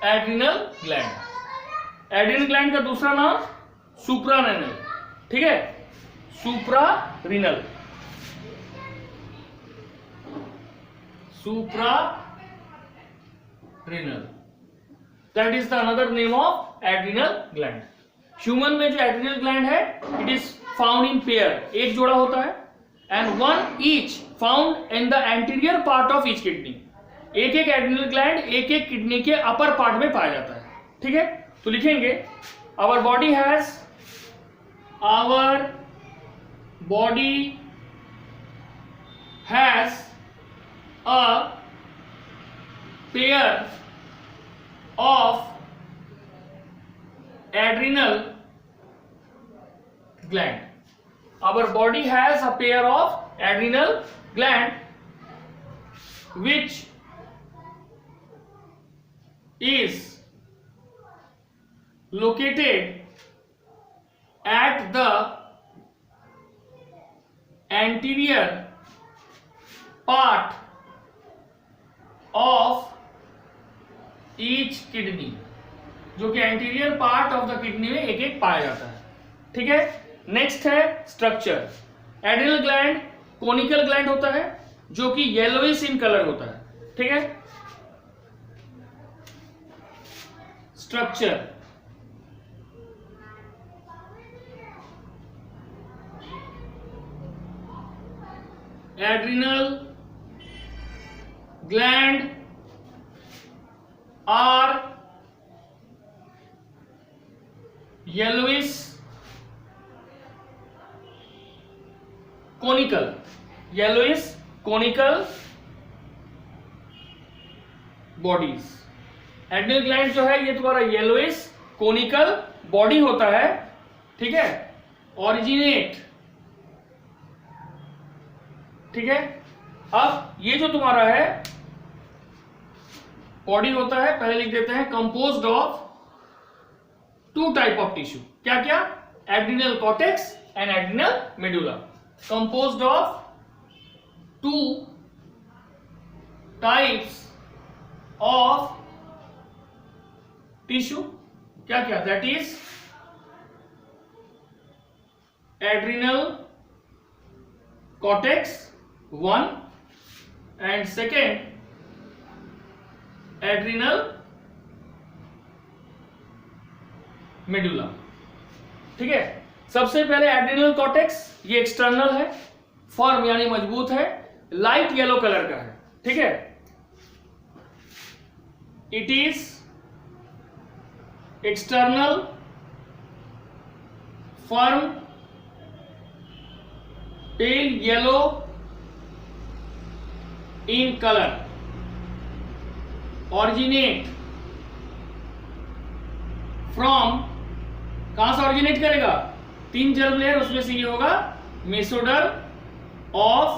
Speaker 1: Adrenal gland, adrenal gland का दूसरा नाम सुप्रारेनल। ठीक है, suprarenal, suprarenal, that is the another name of adrenal gland. Human में जो एड्रिनल ग्लैंड है, it is found in pair, एक जोड़ा होता है, and one each found in the anterior part of each kidney. एक एक एड्रिनल ग्लैंड एक एक किडनी के अपर पार्ट में पाया जाता है। ठीक है, तो लिखेंगे our body has a pair of adrenal gland. Our body has a pair of adrenal gland which is located at the anterior part of each kidney, जो कि anterior part of the kidney में एक एक पाया जाता है। ठीक है, नेक्स्ट है structure. Adrenal gland conical gland होता है जो कि येलोइश इन कलर होता है। ठीक है, structure adrenal gland are yellowish conical, yellowish conical bodies। Adrenal gland जो है ये तुम्हारा येलोइश कोनिकल बॉडी होता है। ठीक है, ओरिजिनेट। ठीक है, अब ये जो तुम्हारा है बॉडी होता है, पहले लिख देते हैं, composed of two type of tissue. क्या क्या? Adrenal cortex and adrenal medulla. Composed of two types of tissue. क्या क्या? That is adrenal cortex one and second adrenal medulla. ठीक है, सबसे पहले एड्रिनल कॉर्टेक्स, ये एक्सटर्नल है, फर्म यानी मजबूत है, लाइट येलो कलर का है, ठीक है। It is external, firm, pale yellow in colour, originate from, कहां से ऑरिजिनेट करेगा, 3 जर्म लेयर, उसमें से ये होगा मेसोडर्म ऑफ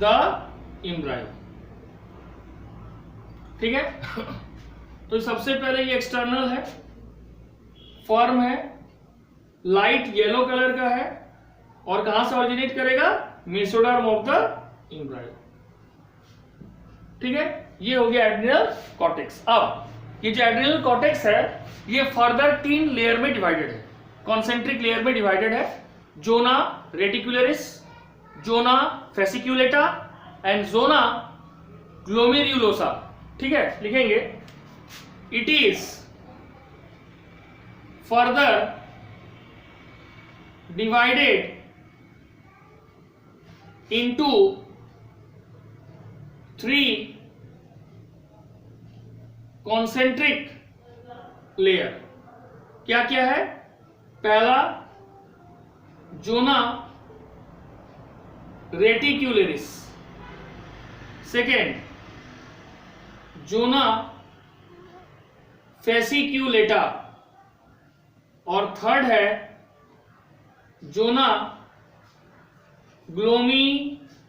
Speaker 1: द एम्ब्रायो, ठीक है। तो सबसे पहले ये एक्सटर्नल है, फर्म है, लाइट येलो कलर का है, और कहां से ऑरिजिनेट करेगा, मेसोडर्म ऑफ द एम्ब्रायो, ठीक है। ये हो गया एड्रिनल कॉर्टेक्स। अब ये जो एड्रिनल कॉर्टेक्स है ये फर्दर 3 लेयर में डिवाइडेड है, कॉन्सेंट्रिक लेयर में डिवाइडेड है, zona reticularis, zona fasciculata and zona glomerulosa, ठीक है। लिखेंगे it is further divided into 3 concentric layer। क्या क्या है, पहला जोना रेटिक्युलरिस, सेकेंड जोना फेसिक्यूलेटा, और थर्ड है जोना ग्लोमेरुलोसा।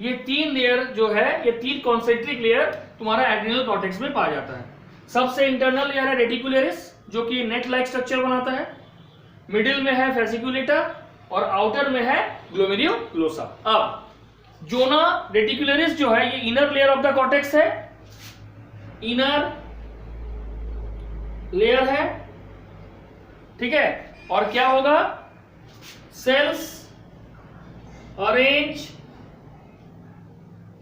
Speaker 1: ये 3 लेयर जो है, ये 3 कॉन्सेंट्रिक लेयर तुम्हारा एड्रिनल कॉर्टेक्स में पाया जाता है। सबसे इंटरनल लेयर है रेटिकुलरिस, जो कि नेट लाइक स्ट्रक्चर बनाता है, मिडिल में है फेसिक्यूलेटा, और आउटर में है ग्लोमेरुलोसा। अब जोना रेटिकुलरिस जो है ये inner layer of the cortex है, इनर लेयर है, ठीक है। और क्या होगा, cells arrange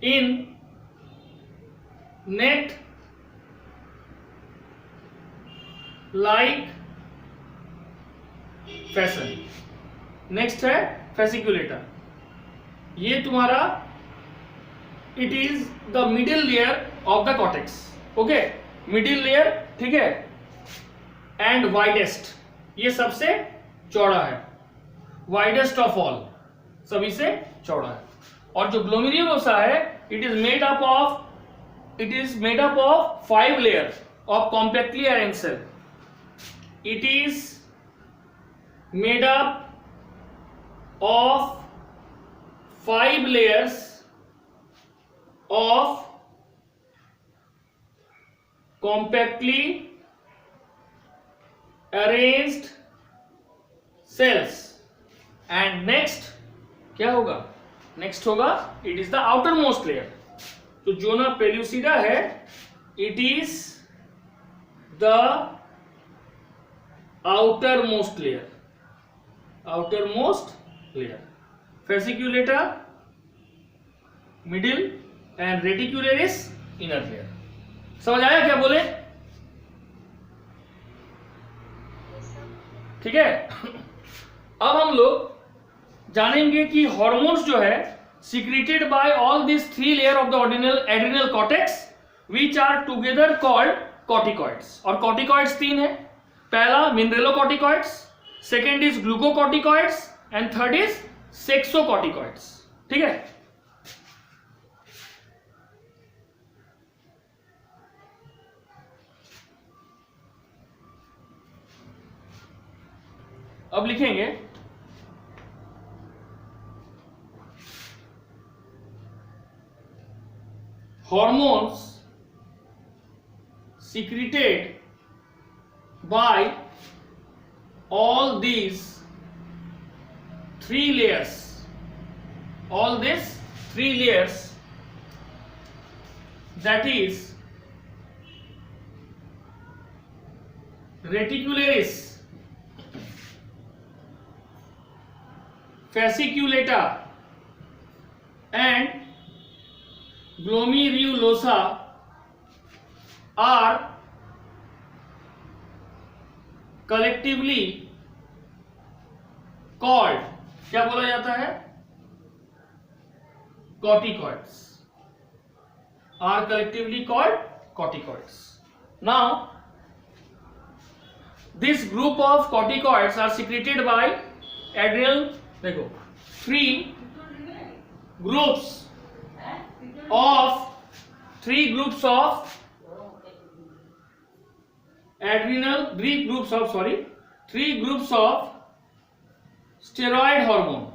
Speaker 1: in net like fashion। Next है फेसिक्यूलेटा, ये तुम्हारा it is the middle layer of the cortex, okay, middle layer, ठीक है, एंड वाइडेस्ट, ये सबसे चौड़ा है, वाइडेस्ट ऑफ ऑल, सभी से चौड़ा है। और जो ग्लोमेरुलोसा है it is made up of 5 layer of compactly arranged cell. It is made up of 5 layers of compactly arranged cells। And next क्या होगा, नेक्स्ट होगा it is the outer most layer. तो जोना पेल्यूसिडा है, it is the outer most layer, outer most layer. Fasciculata middle and reticularis inner layer. समझ आया क्या बोले, ठीक है। अब हम लोग जानेंगे कि हार्मोन्स जो है secreted by all these 3 layer of the adrenal cortex which are together called corticoids। और corticoids 3 है, पहला mineralocorticoids, second is glucocorticoids and third is sexocorticoids, ठीक है। अब लिखेंगे hormones secreted by all these 3 layers, all these 3 layers, that is reticularis, fasciculata and glomerulosa are collectively called, क्या बोला जाता है, corticoids, are collectively called corticoids. Now this group of corticoids are secreted by adrenal, देखो, three groups of steroid hormone,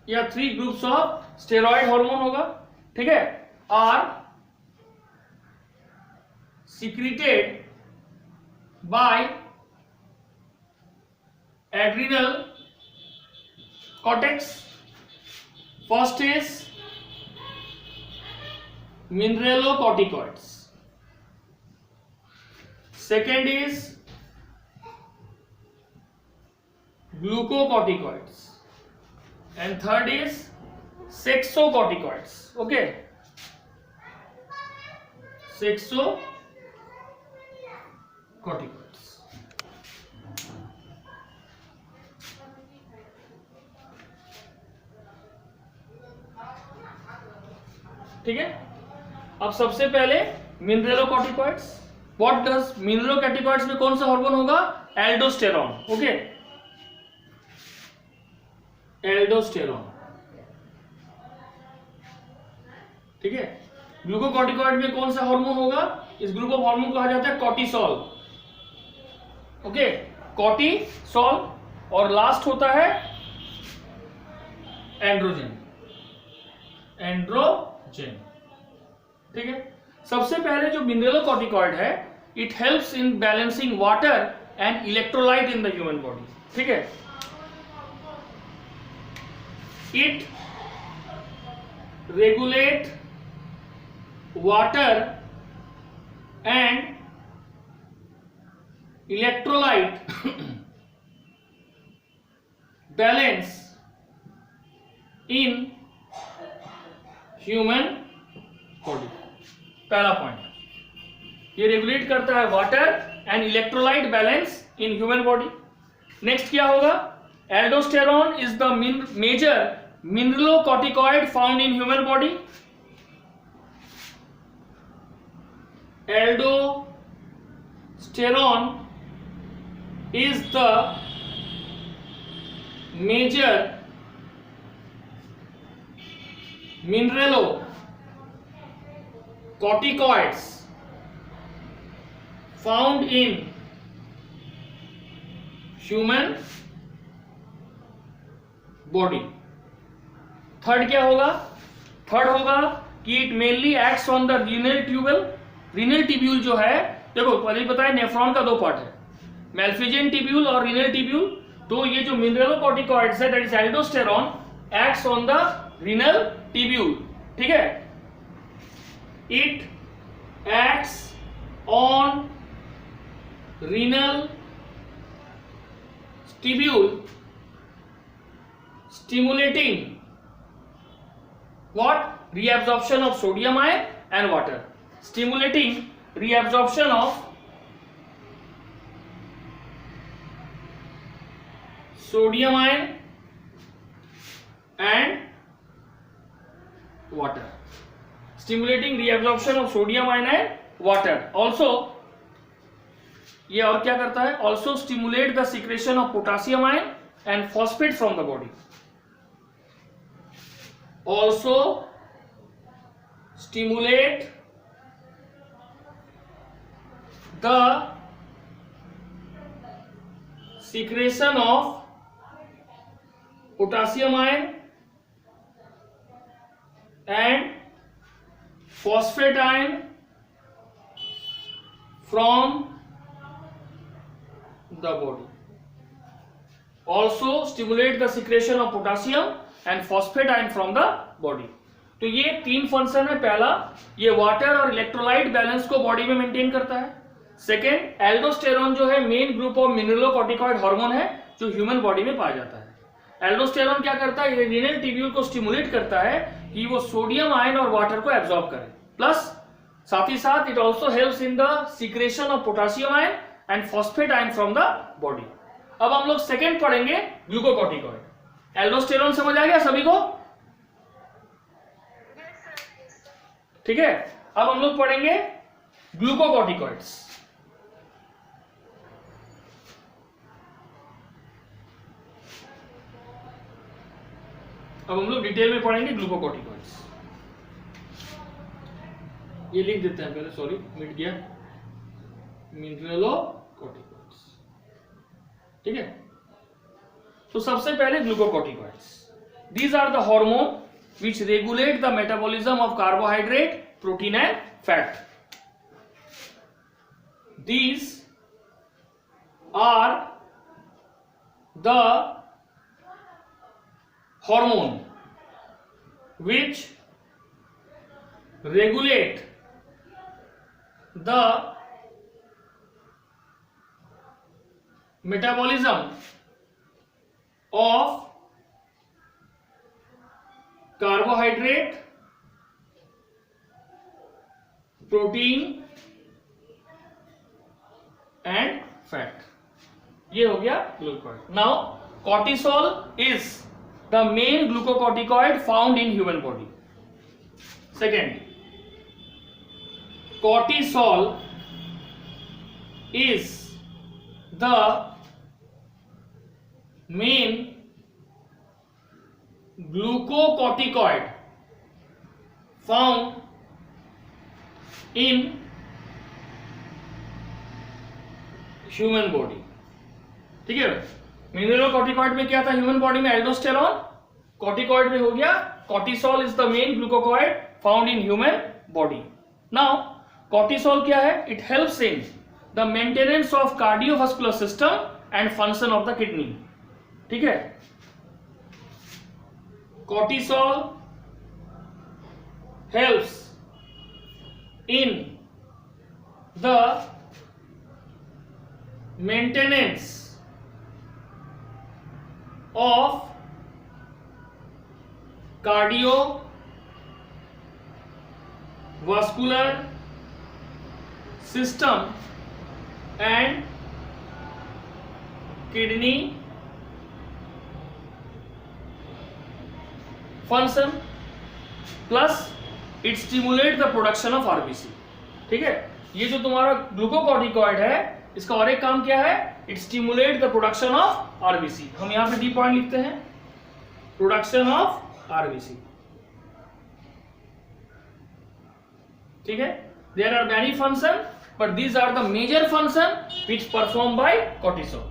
Speaker 1: या 3 groups of steroid hormone होगा, ठीक है, are secreted by adrenal cortex. First is mineralocorticoids, second is glucocorticoids, and third is sexocorticoids. Okay, sexocorticoids. ठीक है, अब सबसे पहले मिनरलोकॉर्टिकॉइड्स. व्हाट डज मिनरलोकॉर्टिकॉइड्स में कौन सा हार्मोन होगा, एल्डोस्टेरॉन. ओके, एल्डोस्टेरॉन, ठीक है. ग्लूकोकॉर्टिकॉइड में कौन सा हार्मोन होगा, इस ग्रुप ऑफ हार्मोन कहा जाता है कॉर्टिसोल. Okay, cortisol. और लास्ट होता है एंड्रोजन, ठीक है. सबसे पहले जो मिनरलोकॉर्टिकॉइड है, it helps in balancing water and electrolyte in the human body. ठीक है, it regulate water and electrolyte balance in human body. पहला पॉइंट, ये रेगुलेट करता है water and electrolyte balance in human body. Next क्या होगा, aldosterone is the major mineralocorticoid found in human body. Aldosterone is the major mineralocorticoids found in human body. Third क्या होगा, third होगा कि it mainly acts on the renal tubule. Renal tubule जो है, देखो पहले बताया नेफ्रॉन का 2 पार्ट है, मैल्फिजियन टिब्यूल और रीनल टिब्यूल. तो ये जो मिनरलोकॉर्टिकॉइड्स है, that is aldosterone, acts on the renal tubule. ठीक है, it acts on renal tubule stimulating what, reabsorption of sodium ion and water, stimulating reabsorption of sodium ion and water, stimulating reabsorption of sodium ion and water. Also ये और क्या करता है, also stimulate the secretion of potassium ion and phosphate from the body. Also stimulate the secretion of potassium ion and phosphate ion from the body. Also stimulate the secretion of potassium and phosphate ion from the body. तो ये 3 function है. पहला, ये water और electrolyte balance को body में maintain करता है. सेकेंड, एल्डोस्टेरॉन जो है main group of mineralocorticoid hormone है जो ह्यूमन बॉडी में पाया जाता है. एल्डोस्टेरॉन क्या करता है, ये रीनल टिब्यूल को स्टिमुलेट करता है कि वो सोडियम आयन और वाटर को एब्जॉर्ब करे. प्लस साथ ही साथ it also helps in the secretion of potassium ion and phosphate ion from the body. अब हम लोग सेकेंड पढ़ेंगे ग्लूकोकॉर्टिकॉइड। एल्डोस्टेरोन समझ आ गया सभी को? ठीक है, अब हम लोग पढ़ेंगे ग्लूकोकॉर्टिकॉइड्स। अब हम लोग डिटेल में पढ़ेंगे ग्लूकोकॉर्टिकॉइड्स। ये लिख देते हैं पहले, सॉरी मिट गया, मिनरलोकॉर्टिकॉइड्स। ठीक है, तो सबसे पहले glucocorticoids. These are the hormone which regulate the metabolism of carbohydrate, protein and fat. These are the hormone which regulate the metabolism of carbohydrate, protein and fat। ये हो गया glucocorticoid. Now cortisol is the main glucocorticoid found in human body। Second, cortisol is the main glucocorticoid found in human body। ठीक है, mineralocorticoid में क्या था human body में? Aldosterone. Corticoid में हो गया cortisol is the main glucocorticoid found in human body. Now cortisol क्या है? It helps in the maintenance of cardiovascular system and function of the kidney. ठीक है, cortisol helps in the maintenance of cardiovascular system and kidney function, plus it stimulate the production of RBC. ठीक है, ये जो तुम्हारा glucocorticoid है इसका और एक काम क्या है? It stimulate the production of RBC. हम यहां पे डी पॉइंट लिखते हैं, प्रोडक्शन ऑफ आरबीसी। ठीक है, there are many function but these are the major function which perform by cortisol.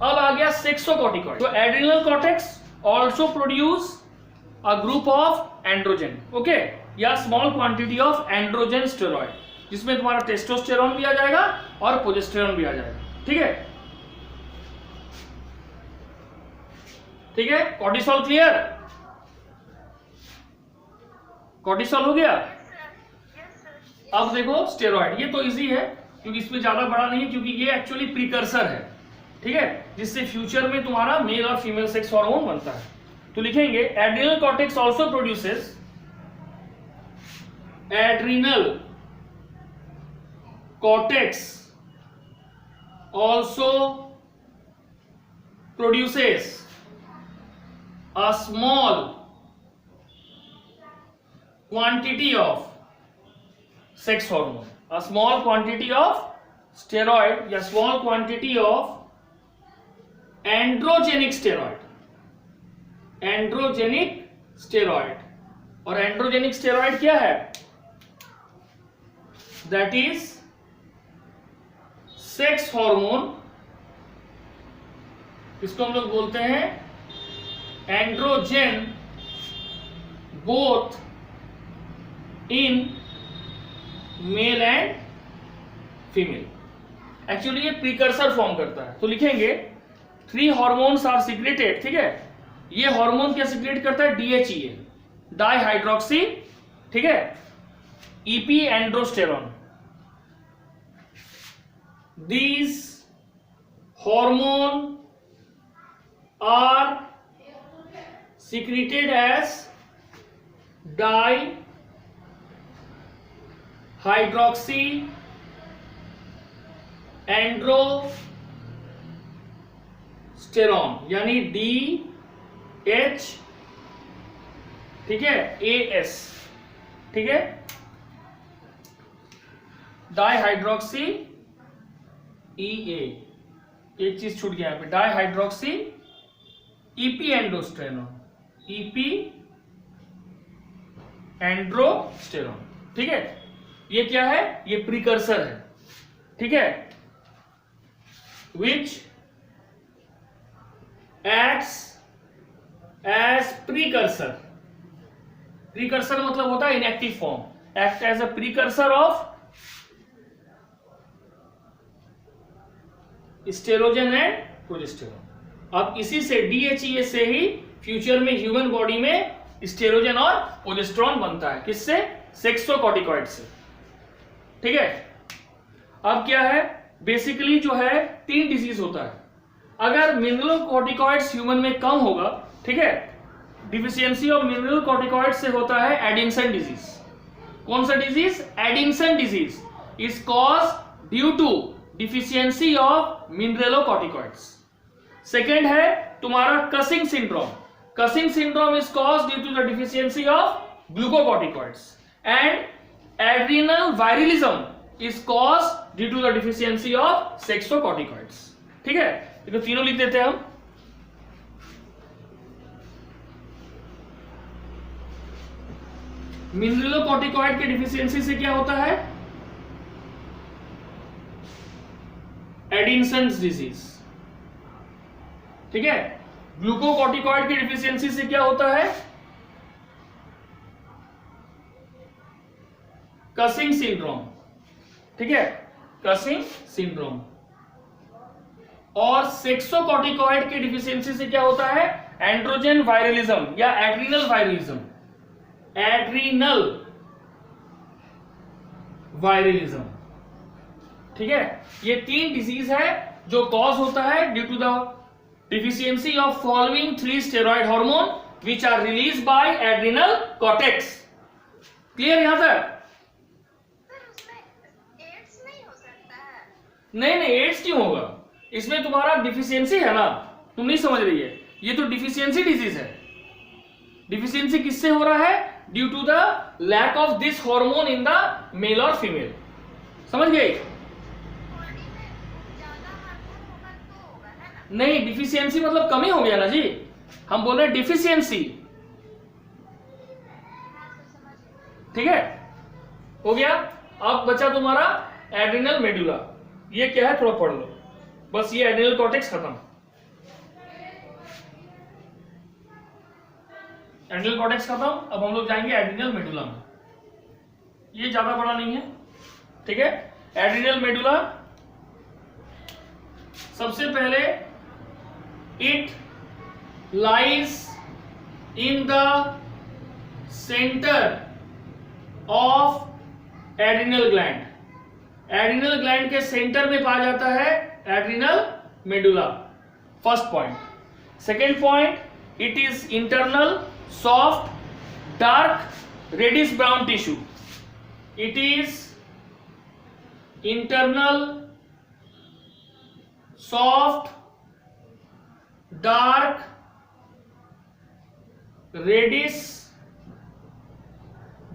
Speaker 1: अब आ गया सेक्सोकॉर्टिकॉइड। तो adrenal cortex also produce a group of androgen, okay, या small quantity of androgen steroid, जिसमें तुम्हारा testosterone भी आ जाएगा और प्रोजेस्टेरोन भी आ जाएगा। ठीक है, ठीक है, कॉर्टिसोल क्लियर? कॉर्टिसोल हो गया। अब देखो स्टेरॉइड, ये तो इजी है क्योंकि इसमें ज्यादा बड़ा नहीं है, क्योंकि ये एक्चुअली प्रीकर्सर है। ठीक है, जिससे फ्यूचर में तुम्हारा मेल और फीमेल सेक्स हार्मोन बनता है। तो लिखेंगे adrenal cortex also produces, adrenal cortex also produces a small quantity of sex hormone, a small quantity of steroid या small quantity of androgenic steroid. Androgenic steroid, और androgenic steroid क्या है? That is sex hormone, इसको हम लोग बोलते हैं androgen, both in male and female. Actually ये प्रीकर्सर फॉर्म करता है। तो लिखेंगे 3 हार्मोन्स आर सीक्रेटेड। ठीक है, ये हार्मोन क्या सीक्रेट करता है? DHEA, डाइहाइड्रोक्सी, ठीक है, EP androsterone. These hormone are secreted as dihydroxy एंड्रोस्टेरॉन यानी DH, ठीक है, AS, ठीक है, डाइहाइड्रोक्सी EA, एक चीज छूट गया यहाँ पे, डाइहाइड्रोक्सी EP एंड्रोस्टेरॉन, EP एंड्रोस्टेरॉन, ठीक है। ये क्या है? ये प्रीकर्सर है, ठीक है, which acts as precursor, precursor मतलब होता है inactive form, act as a precursor of estrogen and progesterone. अब इसी से DHEA से ही फ्यूचर में ह्यूमन बॉडी में स्टेरोजन और प्रोजेस्टेरॉन बनता है, किससे? सेक्सोकॉर्टिकॉइड से, ठीक है। अब क्या है, बेसिकली जो है 3 डिजीज होता है। अगर मिनरलोकॉर्टिकॉइड्स ह्यूमन में कम होगा, ठीक है, डिफिशियंसी ऑफ मिनरलोकॉर्टिकॉइड से होता है एडिंसन डिजीज। कौन सा disease? Addison disease is cause due to deficiency of mineralocorticoids. Second है तुम्हारा Cushing syndrome, Cushing syndrome is cause due to the deficiency of glucocorticoids. And adrenal virilism is cause due to the deficiency of sexocorticoids, ठीक है। ये तो तीनों लिख देते हैं हम। मिनरलोकॉर्टिकॉइड के डिफिशियंसी से क्या होता है? एडिंसन्स डिजीज, ठीक है। ग्लूकोकॉर्टिकॉइड की डिफिशियंसी से क्या होता है? कसिंग सिंड्रोम, ठीक है, कसिंग सिंड्रोम। और सेक्सोकॉर्टिकॉइड की डिफिशियंसी से क्या होता है? एंड्रोजन वायरलिज्म या एड्रिनल वायरलिज्म, एड्रिनल वायरलिज्म, ठीक है। ये 3 डिजीज है जो कॉज होता है due to the deficiency of following 3 steroid hormone which are release by adrenal cortex. Clear यहां तक? नहीं, एड्स क्यों होगा? इसमें तुम्हारा डिफिशियंसी है ना, तुम नहीं समझ रही है। ये तो डिफिशियंसी डिजीज है। डिफिशियंसी किससे हो रहा है? Due to the lack of this hormone in the male और फीमेल। समझ गए? नहीं, डिफिशियंसी मतलब कमी हो गया ना जी, हम बोल रहे हैं डिफिशियंसी, ठीक है, हो गया। अब बचा तुम्हारा एड्रिनल मेडुला। ये क्या है थोड़ा पढ़ लो, बस ये एड्रिनल कॉर्टेक्स खत्म। एड्रिनल कॉर्टेक्स खत्म। अब हम लोग जाएंगे एड्रिनल मेडुला में। ये ज्यादा बड़ा नहीं है, ठीक है। एड्रिनल मेडुला, सबसे पहले it lies in the center of adrenal gland. Adrenal gland के सेंटर में पाया जाता है adrenal medulla, first point. Second point, it is internal soft dark reddish brown tissue. It is internal soft dark reddish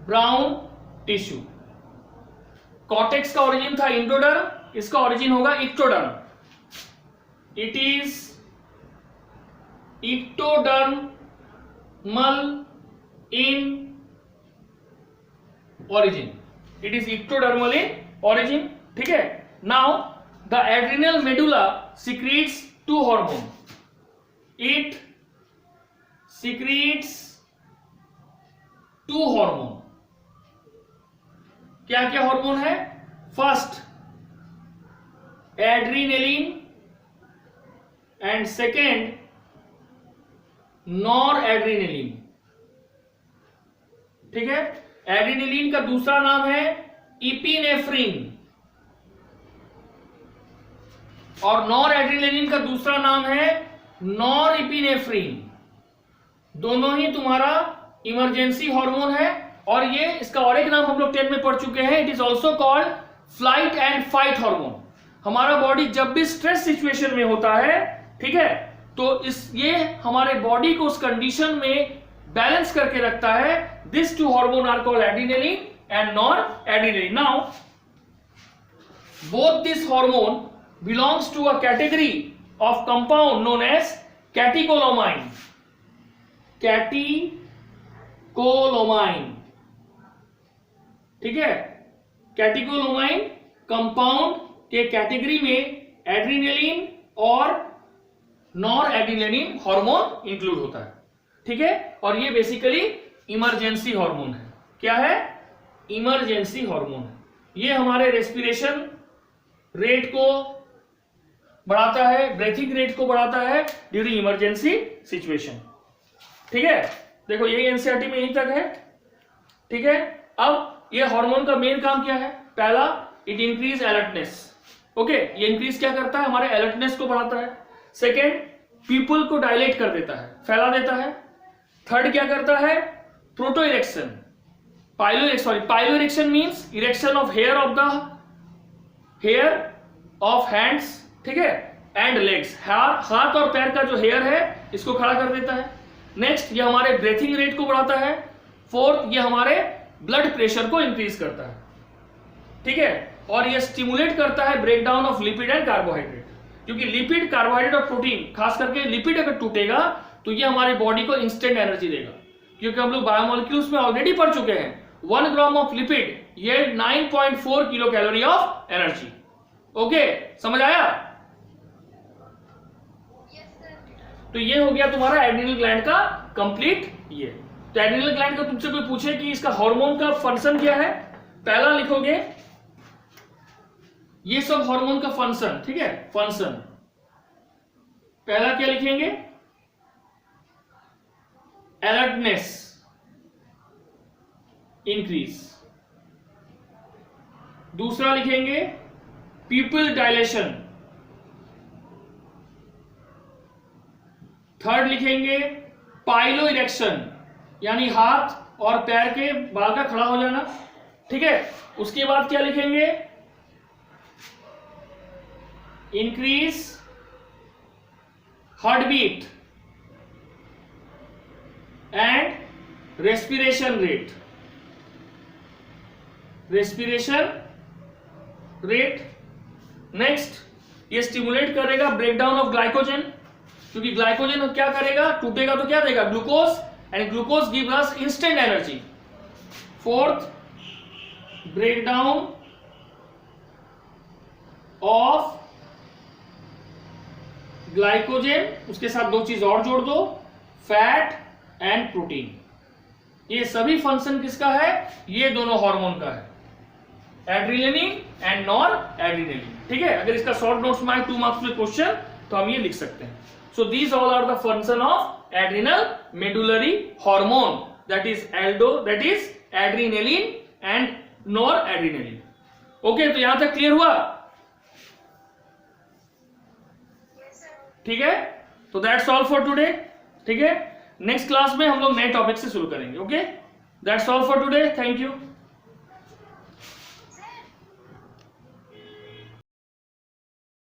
Speaker 1: brown tissue. Cortex का origin था endoderm, इसका origin होगा ectoderm. It is ectodermal in origin, it is ectodermal in origin, ठीक है। Now the adrenal medulla secretes 2 hormone. It secretes 2 hormone. क्या क्या hormone है? First adrenaline and second nor adrenaline, ठीक है। एड्रीनेलिन का दूसरा नाम है इपिनेफ्रिन और नॉर एड्रीनेलिन का दूसरा नाम है नॉर इपिनेफ्रिन। दोनों ही तुम्हारा इमरजेंसी हार्मोन है और ये इसका और एक नाम हम लोग 10 में पढ़ चुके हैं। It is also called flight and fight hormone. हमारा बॉडी जब भी स्ट्रेस सिचुएशन में होता है, ठीक है, तो ये हमारे बॉडी को उस कंडीशन में बैलेंस करके रखता है. This two hormone are called adrenaline and noradrenaline. Now both this hormone belongs to a category of compound known as catecholamine. Catecholamine, ठीक है, कैटिकोलोमाइन कंपाउंड के कैटेगरी में एड्रेनलिन और नॉरएड्रेनलिन हार्मोन इंक्लूड होता है. ठीक है, और ये बेसिकली इमरजेंसी हार्मोन है. क्या है? इमरजेंसी हार्मोन है. ये हमारे रेस्पिरेशन रेट को बढ़ाता है, ब्रीथिंग रेट को बढ़ाता है ड्यूरिंग इमरजेंसी सिचुएशन. ठीक है, देखो यही एनसीईआरटी में यहीं तक है. ठीक है, अब ये हार्मोन का मेन काम क्या है? पहला, इट इंक्रीज अलर्टनेस. ओके, ये इंक्रीज क्या करता है? हमारे अलर्टनेस को बढ़ाता है. सेकेंड, पीपल को डायलेट कर देता है, फैला देता है. थर्ड क्या करता है? Proto erection. Piloerection means erection of hair of hands, ठीक है, एंड लेग्स. हाथ और पैर का जो हेयर है इसको खड़ा कर देता है. नेक्स्ट, ये हमारे ब्रीथिंग रेट को बढ़ाता है. फोर्थ, ये हमारे ब्लड प्रेशर को इंक्रीज करता है. ठीक है, और ये स्टिमुलेट करता है break down of lipid and carbohydrate. क्योंकि लिपिड, कार्बोहाइड्रेट और प्रोटीन, खास करके लिपिड अगर टूटेगा तो ये हमारी बॉडी को इंस्टेंट एनर्जी देगा. क्योंकि हम लोग बायोमोलिक्यूल्स में ऑलरेडी पढ़ चुके हैं, 1 ग्राम ऑफ लिपिड ये 9.4 kilo calorie of energy. Okay, समझ आया? तो ये हो गया तुम्हारा एड्रिनल ग्लैंड का कंप्लीट. ये तो एड्रिनल ग्लैंड का तुमसे कोई पूछे कि इसका हार्मोन का फंक्शन क्या है, पहला लिखोगे ये सब हार्मोन का फंक्शन. ठीक है, फंक्शन पहला क्या लिखेंगे? Alertness increase. दूसरा लिखेंगे प्यूपिल डायलेशन. थर्ड लिखेंगे पाइलो इरेक्शन, यानी हाथ और पैर के बाल का खड़ा हो जाना. ठीक है, उसके बाद क्या लिखेंगे? Increase heart beat and respiration rate. Next, ये स्टिमुलेट करेगा ब्रेक डाउन ऑफ ग्लाइकोजन. क्योंकि ग्लाइकोजन क्या करेगा? टूटेगा तो क्या देगा? Glucose, and glucose give us instant energy. Fourth, break down of glycogen, उसके साथ दो चीज और जोड़ दो, फैट एंड प्रोटीन. ये सभी फंक्शन किसका है? ये दोनों हार्मोन का है, एड्रेनलिन एंड नॉरएड्रेनलिन. ठीक है, अगर इसका शॉर्ट नोट्स में 2 मार्क्स में क्वेश्चन तो हम ये लिख सकते हैं. So these all are the function of adrenal medullary hormone, that is adrenaline and noradrenaline. Okay, तो यहां तक क्लियर हुआ? ठीक है, तो दैट्स ऑल फॉर टुडे. ठीक है, नेक्स्ट क्लास में हम लोग नए टॉपिक से शुरू करेंगे. Okay, that's all for today. Thank you.